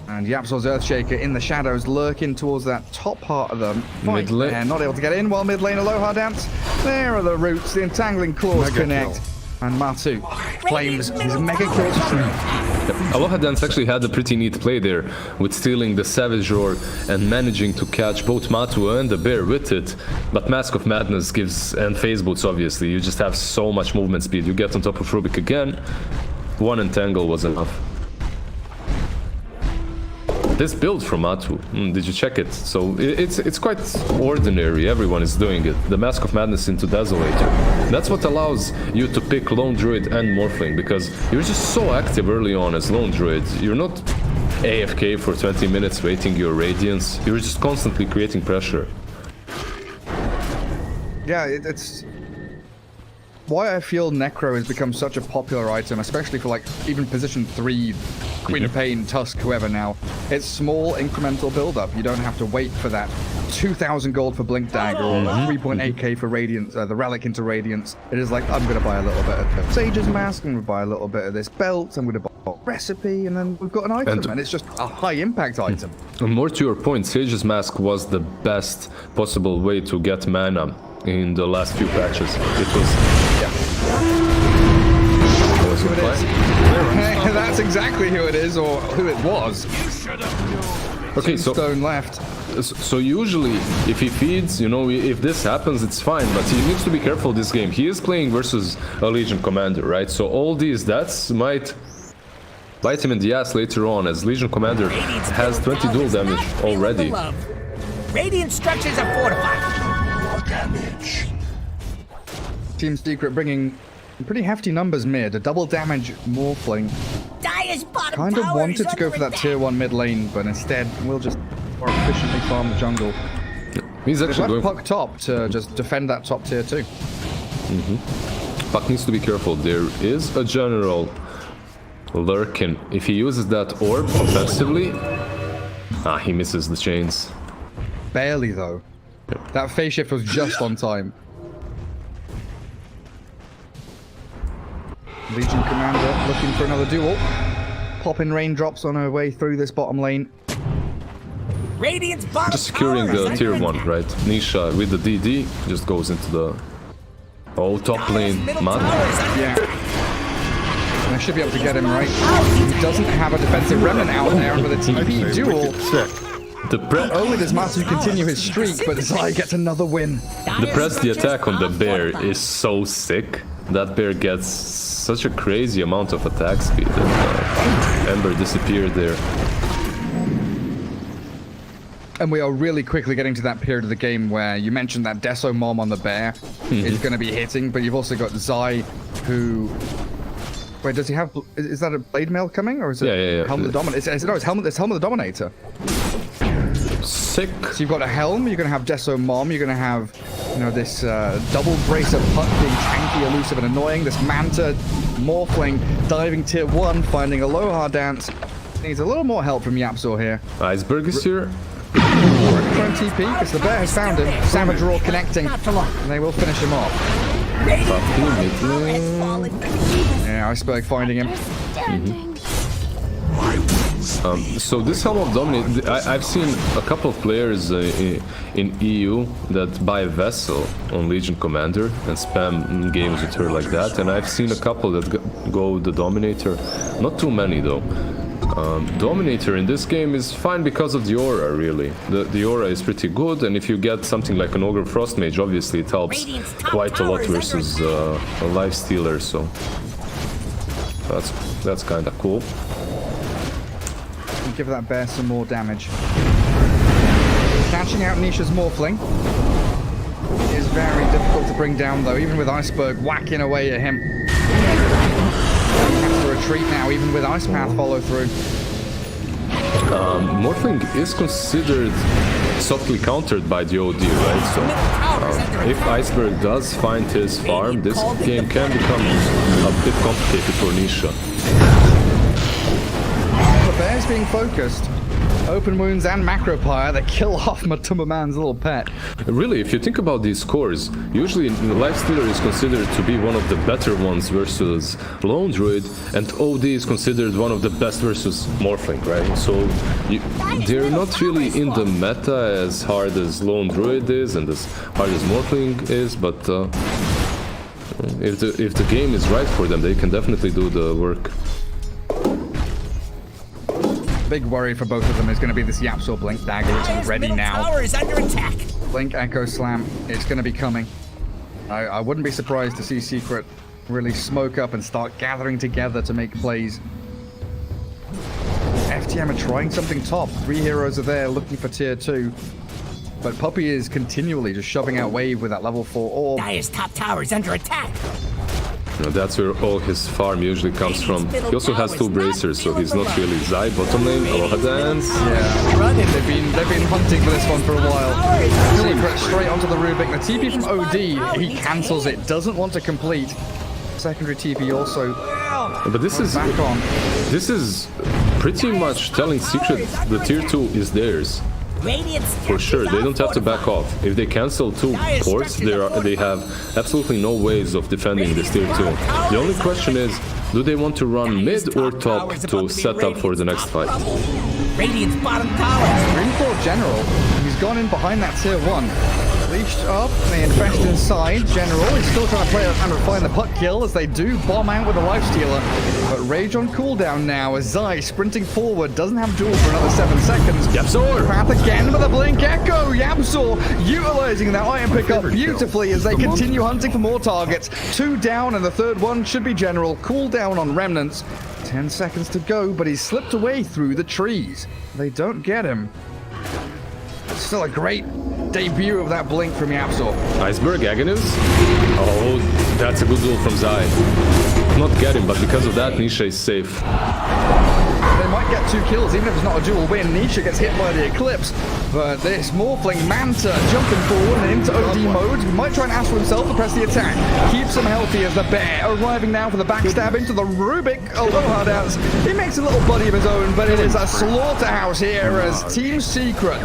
And Yapzor's Earthshaker in the shadows, lurking towards that top part of the fight. Mid lane. And not able to get in while mid lane Aloha dance. There are the roots, the entangling claws connect. And Matu claims his mega kill streak. Aloha Dance actually had a pretty neat play there with stealing the Savage Roar and managing to catch both Matu and the bear with it. But Mask of Madness gives, and Phase Boots obviously, you just have so much movement speed. You get on top of Rubik again, 1 entangle was enough. This build from Matu, did you check it? So it's quite ordinary, everyone is doing it. The Mask of Madness into Desolator. That's what allows you to pick Lone Druid and Morphling, because you're just so active early on as Lone Druid. You're not AFK for 20 minutes waiting your Radiance. You're just constantly creating pressure. Yeah, it's why I feel Necro has become such a popular item, especially for like even position 3, Queen of Pain, Tusk, whoever now. It's small incremental build-up. You don't have to wait for that 2,000 gold for Blink Dagger or 3.8k for Radiance, the Relic into Radiance. It is like, I'm going to buy a little bit of Sage's Mask, I'm going to buy a little bit of this belt, I'm going to buy a recipe, and then we've got an item, and it's just a high-impact item. And more to your point, Sage's Mask was the best possible way to get mana in the last few patches. It was... Who it is. That's exactly who it is, or who it was. Okay, so Stone left. So usually, if he feeds, you know, if this happens, it's fine. But he needs to be careful this game. He is playing versus a Legion commander, right? So all these deaths might bite him in the ass later on, as Legion commander has 20 dual damage already. Radiant structures are fortified. Damage. Team Secret bringing pretty hefty numbers mid, a double damage Morphling. Dire's bottom Kind of tower wanted is to go under for that attack. tier 1 mid lane, but instead we'll just more efficiently farm the jungle. He's They've actually left going... Puck top to just defend that top tier 2. Puck needs to be careful. There is a general lurking. If he uses that orb offensively... he misses the chains. Barely though. That phase shift was just on time. Legion commander looking for another duel. Popping raindrops on her way through this bottom lane. Radiant's bottom Just securing tower is the tier under 1, attack. right? Nisha with the DD just goes into the... Oh, top lane. Middle Man. tower is under Yeah. And I should be able to get him right. He doesn't have a defensive remnant out there, and with a TP duel, Only does Matsu continue his streak, but Zai gets another win. The press the attack on the bear is so sick. That bear gets such a crazy amount of attack speed. And, Ember disappeared there. And we are really quickly getting to that period of the game where you mentioned that Deso Mom on the bear is going to be hitting, but you've also got Zai, who... Wait, does he have... Is that a blade mail coming, or is it Helm the Dominator? No, it's Helm the Dominator. Sick. So you've got a Helm, you're going to have Deso Mom, you're going to have, you know, this double bracer puck being tanky, elusive, and annoying. This Manta Morphling diving tier 1, finding Aloha Dance. Needs a little more help from Yapzor here. Iceberg is here. Trying TP, because the bear has found him. Savage Roar connecting, and they will finish him off. Yeah, Iceberg finding him. So this Helm of Dominate, I've seen a couple of players in EU that buy a vessel on Legion Commander and spam games with her like that, and I've seen a couple that go the Dominator. Not too many though. Dominator in this game is fine because of the aura, really. The aura is pretty good, and if you get something like an Ogre Frost Mage, obviously it helps quite a lot versus a Lifestealer, so that's kind of cool. Give that bear some more damage. Catching out Nisha's Morphling is very difficult to bring down, though, even with Iceberg whacking away at him. Has to retreat now, even with Ice Path follow through. Morphling is considered softly countered by the OD, right? So if Iceberg does find his farm, this game can become a bit complicated for Nisha. Bear's being focused. Open wounds and macropire that kill off Matuma Man's little pet. Really, if you think about these scores, usually Lifestealer is considered to be one of the better ones versus Lone Druid, and OD is considered one of the best versus Morphling, right? So they're not really in the meta as hard as Lone Druid is and as hard as Morphling is, but if the game is right for them, they can definitely do the work. Big worry for both of them is going to be this Yapzor Blink Dagger, which is ready now. Tower is under attack. Blink Echo Slam, it's going to be coming. I wouldn't be surprised to see Secret really smoke up and start gathering together to make plays. FTM are trying something top. 3 heroes are there looking for tier 2. But Puppy is continually just shoving out wave with that level 4 orb. Dire's top tower is under attack. That's where all his farm usually comes from. He also has 2 bracers, so he's not really Zai bottom lane. Aloha Dance. Yeah, they've been hunting for this one for a while. Secret straight onto the Rubik. The TP from OD, he cancels it. Doesn't want to complete. Secondary TP also. But this is back on. This is pretty much telling Secret the tier 2 is theirs. For sure, they don't have to back off. If they cancel 2 ports, they have absolutely no ways of defending this tier 2. The only question is, do they want to run mid or top to set up for the next fight? Radiant's bottom tower. Green 4 General, he's gone in behind that tier 1. Leashed up, they infest inside. General is still trying to play and find the puck kill as they do bomb out with a Lifestealer. But Rage on cooldown now as Zai sprinting forward, doesn't have duel for another 7 seconds. Yapzor! Path again with a Blink Echo. Yapzor utilizing that item pickup beautifully as they continue hunting for more targets. 2 down and the third one should be General. Cooldown on Remnants. 10 seconds to go, but he's slipped away through the trees. They don't get him. Still a great debut of that blink from Yapzor. Iceberg Aghanim? Oh, that's a good duel from Zai. Not get him, but because of that, Nisha is safe. They might get 2 kills, even if it's not a dual win. Nisha gets hit by the Eclipse, but this Morphling Manta jumping forward and into OD mode. Might try and ask for himself to press the attack. Keeps him healthy as the bear arriving now for the backstab into the Rubik. Aloha Dance. He makes a little buddy of his own, but it is a slaughterhouse here as Team Secret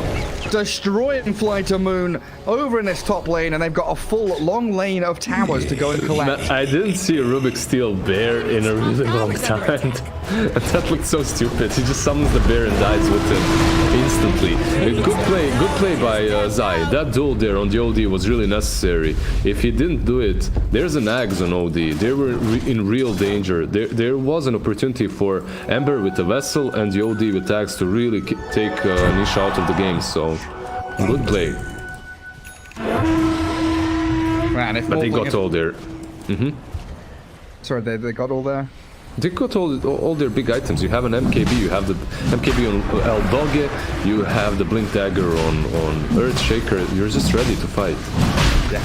destroying Fly to Moon over in this top lane, and they've got a full long lane of towers to go and collect. I didn't see a Rubik steal bear in a really long time. That looked so stupid. He just summons the bear and dies with it instantly. Good play by Zai. That duel there on the OD was really necessary. If he didn't do it, there's an Ags on OD. They were in real danger. There was an opportunity for Ember with the Vessel and the OD with Ags to really take Nisha out of the game. So, good play. Man, but they got all there. Sorry, they got all there? They got all their big items. You have an MKB, you have the MKB on El Doge, you have the Blink Dagger on Earthshaker. You're just ready to fight. Yeah.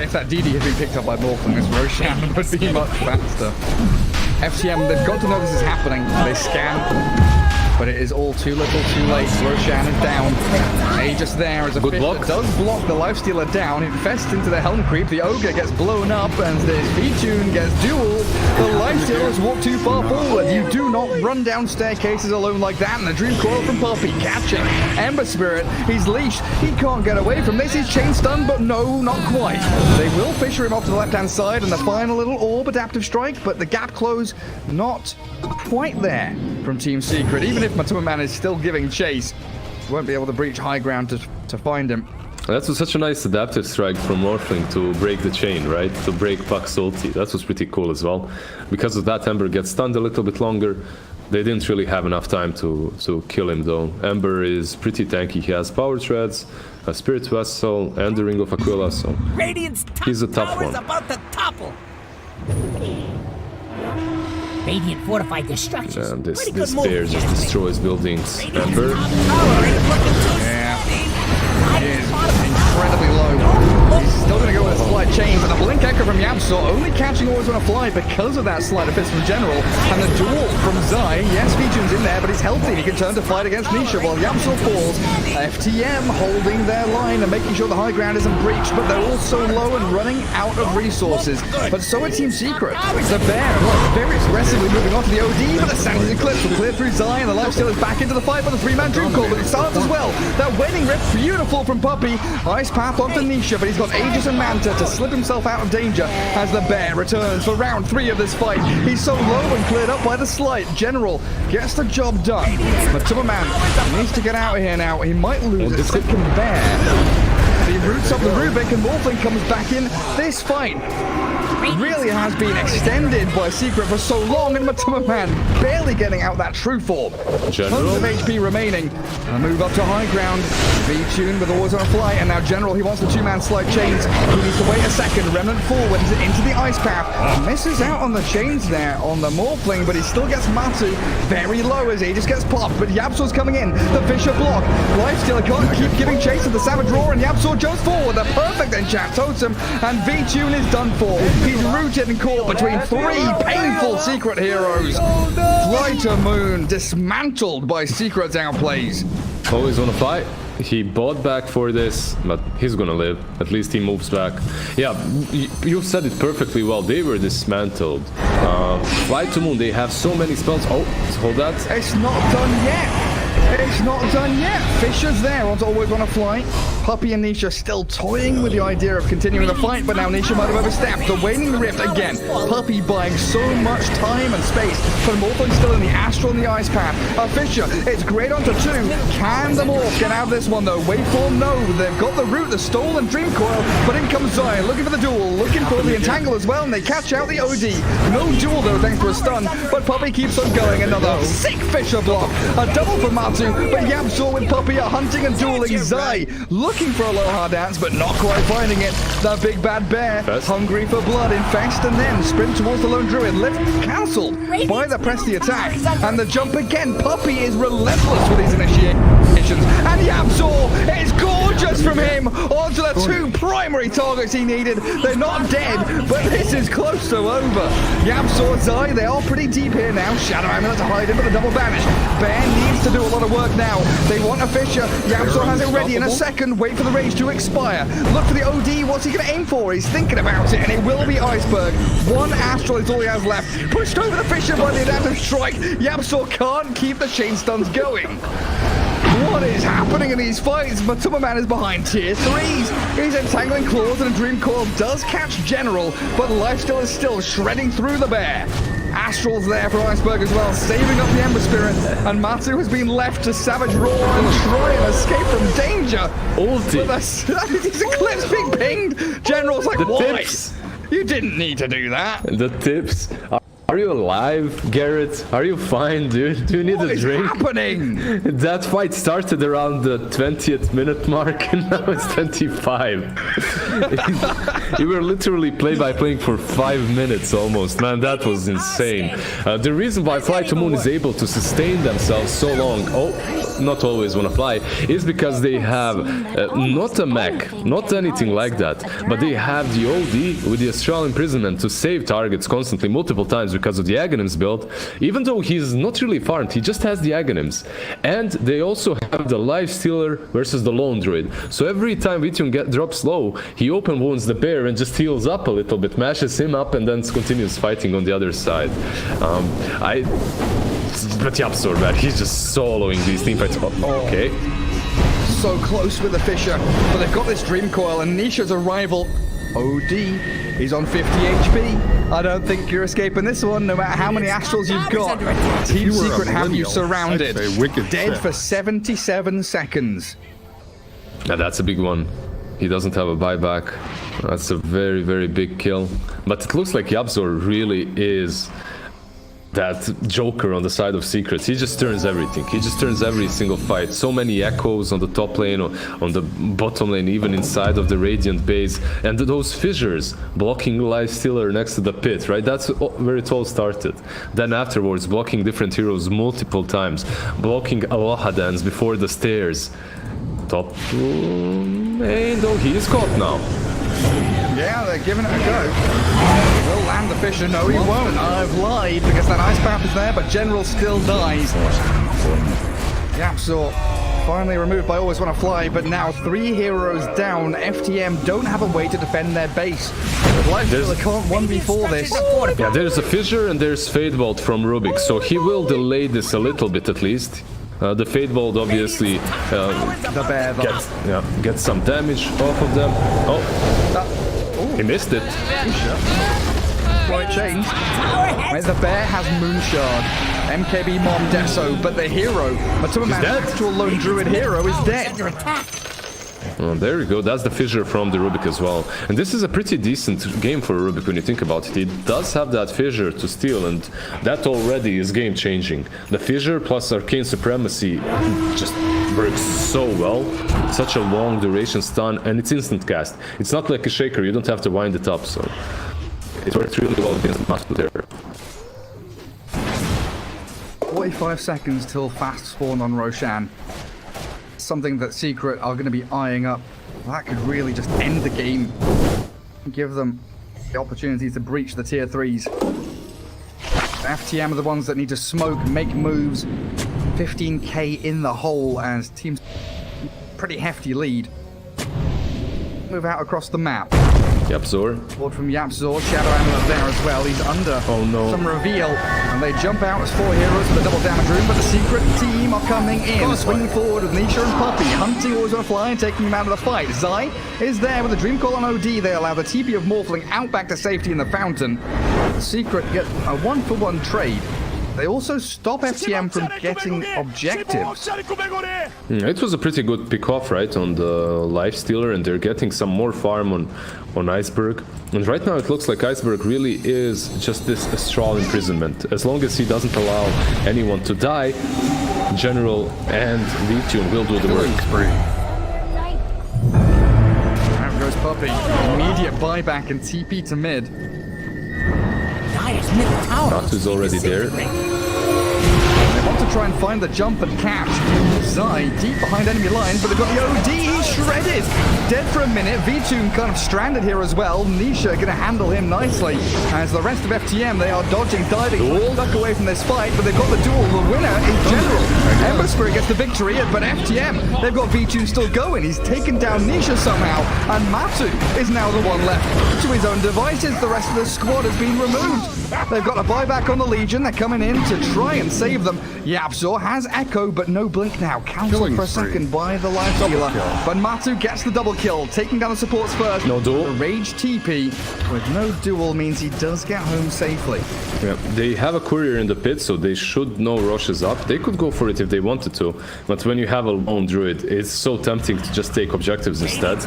If that DD had been picked up by Morphling, this Roshan would be much faster. FTM, they've got to know this is happening. They scan. But it is all too little, too late. Roshan is down. Aegis there as a good fish block. that does block the Lifestealer down. It infests into the Helm Creep. The Ogre gets blown up, and this V-Tune gets dueled. The Lifestealers walk too far forward. You do not run down staircases alone like that. And the Dream Coil from Poppy catching Ember Spirit. He's leashed. He can't get away from this. He's chain stunned, but no, not quite. They will fisher him off to the left-hand side, and the final little orb adaptive strike, but the gap close not quite there from Team Secret. Even if Matuma Man is still giving chase, won't be able to breach high ground to find him. That was such a nice adaptive strike from Morphling to break the chain, right? To break Puck's ulti. That was pretty cool as well. Because of that, Ember gets stunned a little bit longer. They didn't really have enough time to kill him though. Ember is pretty tanky. He has Power Treads, a Spirit Vessel, and the Ring of Aquila, so Radiant's top he's a tough tower's one. about to topple. Radiant fortified their structures. And this Pretty good bear move. just destroys buildings. Ember. Incredibly low. He's still going to go with a slight chain, but the Blink Echo from Yamsor only catching always on a fly because of that slight fist from General. And the duel from Zai. Yes, V-Tune's in there, but he's healthy. He can turn to fight against Nisha while Yamsor falls. FTM holding their line and making sure the high ground isn't breached, but they're all so low and running out of resources. But so are Team Secret. The bear, very aggressively moving on to the OD, but the Sandy's Eclipse will clear through Zai, and the Lifesteal is back into the fight, but the three-man Dream Call, but it starts as well. That wedding rip, beautiful from Puppy. Ice Path onto Nisha, but he's got Aegis and Manta to slip himself out of danger as the bear returns for round 3 of this fight. He's so low and cleared up by the slight. General gets the job done. Matuma Man needs to get out of here now. He might lose a second bear. He roots up the Rubik and Morphling comes back in. This fight really has been extended by Secret for so long, and Matuma Man barely getting out that true form. General. Tons of HP remaining. A move up to high ground. V-Tune with always on a fly, and now General, he wants the two-man slide chains. He needs to wait a second. Remnant forward into the ice path. Misses out on the chains there on the Morphling, but he still gets Matsu very low as he just gets popped. But Yabsor's coming in. The Fisher block. Lifestealer can't keep giving chase to the Savage Roar, and Yabsor jumps forward. The perfect enchant totem, and V-Tune is done for. He's rooted and caught between 3 painful Secret heroes. Fly to Moon dismantled by Secret's outplays. Always want to fight. He bought back for this, but he's gonna live. At least he moves back. Yeah, you said it perfectly well. They were dismantled. Fly to Moon, they have so many spells. Oh, hold that. It's not done yet. It's not done yet. Fisher's there, wants to always want to fly. Puppy and Nisha still toying with the idea of continuing the fight, but now Nisha might have overstepped. The Waning Rift again. Puppy buying so much time and space. But Morphling still in the Astral and the Ice Path. Fisher, it's great onto 2. Can the Morph get out of this one though? Waveform, no. They've got the root, the stolen Dream Coil, but in comes Zai, looking for the duel, looking for the Entangle as well, and they catch out the OD. No duel though, thanks to a stun, but Puppy keeps on going. Another sick Fisher block. A double for Matsu, but Yamsor with Puppy are hunting and dueling Zai. Looking for a low hard dance, but not quite finding it. The big bad bear, hungry for blood, infest, and then sprint towards the lone druid. Lift cancelled by the press the attack, and the jump again. Puppy is relentless with his initiations, and Yamsor is gorgeous from him onto the 2 primary targets he needed. They're not dead, but this is close to over. Yamsor, Zai, they are pretty deep here now. Shadow Amulet to hide him, but the double banish. Bear needs to do a lot of work now. They want a Fisher. Yamsor has it ready in a second. Wait for the range to expire. Look for the OD. What's he going to aim for? He's thinking about it, and it will be Iceberg. 1 Astral is all he has left. Pushed over the Fisher by the adaptive strike. Yamsor can't keep the chain stuns going. What is happening in these fights? Matuma Man is behind tier 3s. He's entangling claws, and a Dream Coil does catch General, but Lifesteal is still shredding through the bear. Astral's there for Iceberg as well, saving up the Ember Spirit. And Matsu has been left to Savage Roar and try and escape from danger. Ulti. His Eclipse being pinged. General's like, The why? tips. You didn't need to do that. The tips. Are you alive, Garrett? Are you fine, dude? Do you need What a is drink? happening? That fight started around the 20th minute mark and now it's 25. You were literally play-by-playing for 5 minutes almost. Man, that was insane. The reason why Fly to Moon is able to sustain themselves so long, not always wanna fly, is because they have not a mech, not anything like that, but they have the OD with the Astral Imprisonment to save targets constantly multiple times because of the Aghanims build. Even though he's not really farmed, he just has the Aghanims. And they also have the Life Stealer versus the Lone Druid. So every time Vitun drops low, he open wounds the bear and just heals up a little bit, mashes him up, and then continues fighting on the other side. But Yapzor, man, he's just soloing these teamfights. Okay. So close with the Fisher, but they've got this Dream Coil, and Nisha's arrival. OD, he's on 50 HP. I don't think you're escaping this one, no matter how many Astrals you've got. Team Secret have you surrounded. Dead for 77 seconds. Now that's a big one. He doesn't have a buyback. That's a very, very big kill. But it looks like Yapzor really is that Joker on the side of Secrets. He just turns everything. He just turns every single fight. So many echoes on the top lane, or on the bottom lane, even inside of the Radiant base. And those fissures blocking Life Stealer next to the pit, right? That's where it all started. Then afterwards, blocking different heroes multiple times. Blocking Aloha Dance before the stairs. Top lane, though, he is caught now. Yeah, they're giving it a go. Will land the Fisher. No, he won't. I've lied because that Ice Path is there, but General still dies. Yapzor finally removed by Always Wanna Fly, but now 3 heroes down. FTM don't have a way to defend their base. Life Stealer can't 1v4 this. Yeah, there's a Fissure and there's Fade Bolt from Rubik, so he will delay this a little bit at least. The Fade Bolt obviously gets some damage off of them. He missed it. Slight change. The bear has Moonshard. MKB Mom Deso, but the hero, Matumaman's actual Lone Druid hero, is dead. Oh, there we go. That's the Fissure from the Rubik as well. And this is a pretty decent game for Rubik when you think about it. He does have that Fissure to steal, and that already is game-changing. The Fissure plus Arcane Supremacy just works so well. Such a long duration stun, and it's instant cast. It's not like a Shaker, you don't have to wind it up, so it works really well against Master there. 45 seconds till fast spawn on Roshan. Something that Secret are going to be eyeing up. That could really just end the game. Give them the opportunity to breach the tier 3s. FTM are the ones that need to smoke, make moves. 15k in the hole as teams pretty hefty lead. Move out across the map. Yapzor. Board from Yapzor, Shadow Amulet there as well. He's under some reveal. And they jump out as 4 heroes for the double damage room, but the Secret team are coming in. Swinging forward with Nisha and Poppy, hunting Always Wanna Fly and taking him out of the fight. Zai is there with a Dream Call on OD. They allow the TP of Morphling out back to safety in the fountain. The Secret get a 1-for-1 trade. They also stop FTM from getting objectives. It was a pretty good pick-off, right, on the Life Stealer, and they're getting some more farm on Iceberg. And right now it looks like Iceberg really is just this Astral Imprisonment. As long as he doesn't allow anyone to die, General and Vitun will do the work. There goes Puppy. Immediate buyback and TP to mid. Natu's already there. They want to try and find the jump and catch. Zai deep behind enemy lines, but they've got the OD. He's shredded. Dead for a minute. Vitun kind of stranded here as well. Nisha going to handle him nicely. As the rest of FTM, they are dodging, diving, stuck away from this fight, but they've got the duel. The winner is General. Ember Spirit gets the victory, but FTM, they've got Vitun still going. He's taken down Nisha somehow, and Matu is now the one left to his own devices. The rest of the squad has been removed. They've got a buyback on the Legion. They're coming in to try and save them. Yapzor has Echo, but no blink now. Cancelled for a second by the Life Stealer. But and Matu gets the double kill, taking down the supports first. No duel. The Rage TP with no duel means he does get home safely. Yeah, they have a courier in the pit, so they should know Rosh is up. They could go for it if they wanted to, but when you have a lone druid, it's so tempting to just take objectives instead.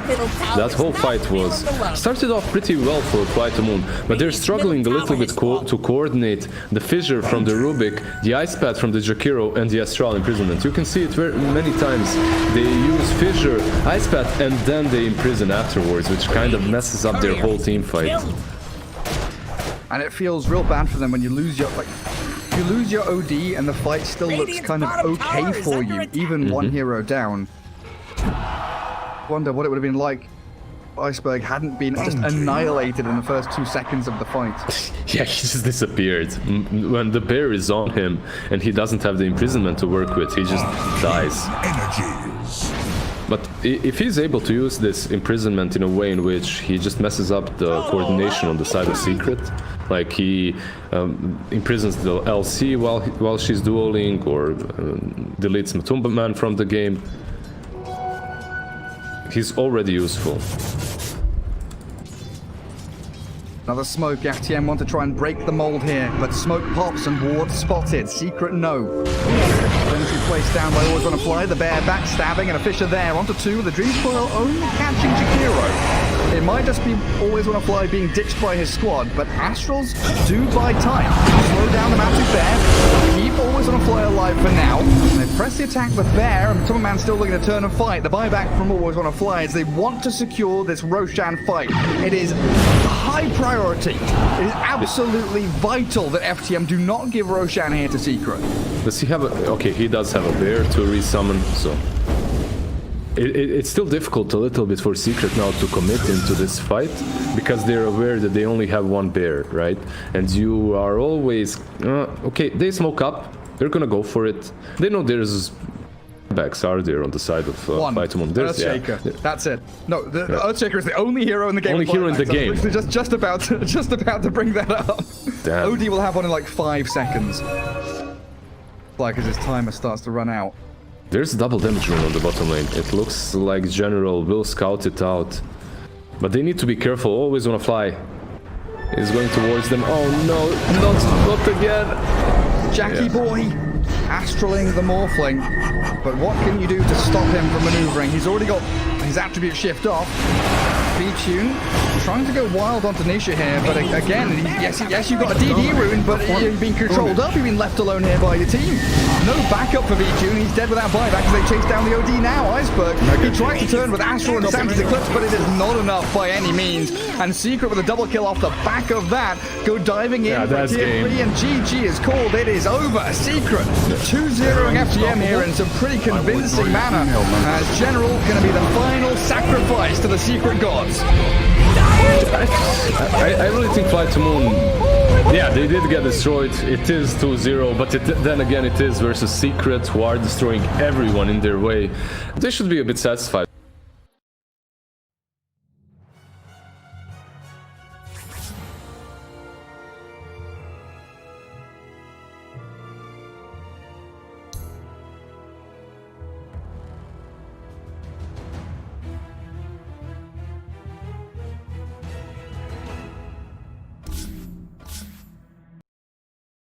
That whole fight started off pretty well for Fly to Moon, but they're struggling a little bit to coordinate the fissure from the Rubik, the ice pad from the Jakiro, and the Astral imprisonment. You can see it very many times. They use fissure, ice pad, and then they imprison afterwards, which kind of messes up their whole team fight. And it feels real bad for them when you lose your OD and the fight still looks kind of okay for you, even one hero down. Wonder what it would have been like if Iceberg hadn't been just annihilated in the first 2 seconds of the fight. Yeah, he just disappeared. When the bear is on him and he doesn't have the imprisonment to work with, he just dies. But if he's able to use this imprisonment in a way in which he just messes up the coordination on the side of Secret, like he imprisons the LC while she's dueling, or deletes Matumba Man from the game, he's already useful. Another smoke. FTM want to try and break the mold here, but smoke pops and ward spotted. Secret no. Plenty placed down by Always Wanna Fly. The bear backstabbing and a Fisher there. Onto two. The Dream Spoil only catching Jakiro. It might just be Always Wanna Fly being ditched by his squad, but Astrals do buy time. Slow down the Massive Bear. Keep Always Wanna Fly alive for now. They press the attack with Bear, and Matumba Man still looking to turn and fight. The buyback from Always Wanna Fly is they want to secure this Roshan fight. It is high priority. It is absolutely vital that FTM do not give Roshan here to Secret. Does he have a... Okay, he does have a bear to resummon, so... It's still difficult a little bit for Secret now to commit into this fight, because they're aware that they only have one bear, right? And you are always... okay, they smoke up. They're gonna go for it. They know there's... backs are there on the side of Fightomon. There's Earthshaker. Yeah. That's it. No, the Earthshaker is the only hero in the game. Only hero in the game. Just about to bring that up. Damn. OD will have one in like 5 seconds. Like as his timer starts to run out. There's a double damage rune on the bottom lane. It looks like General will scout it out. But they need to be careful. Always Wanna Fly is going towards them. Oh no, not again. Jackie boy, astraling the Morphling. But what can you do to stop him from maneuvering? He's already got his attribute shift off. B-Tune trying to go wild onto Nisha here, but again, yes, you've got a DD rune, but you've been controlled up, you've been left alone here by your team. No backup for V-Tune, he's dead without buyback as they chase down the OD now. Iceberg, he tries to turn with Astral and Santa's Eclipse, but it is not enough by any means. And Secret with a double kill off the back of that, go diving in for tier 3, and GG is called. It is over. Secret 2-0ing FTM here in some pretty convincing manner, as General going to be the final sacrifice to the Secret gods. I really think Fly to Moon, yeah, they did get destroyed. It is 2-0, but then again, it is versus Secret, who are destroying everyone in their way. They should be a bit satisfied.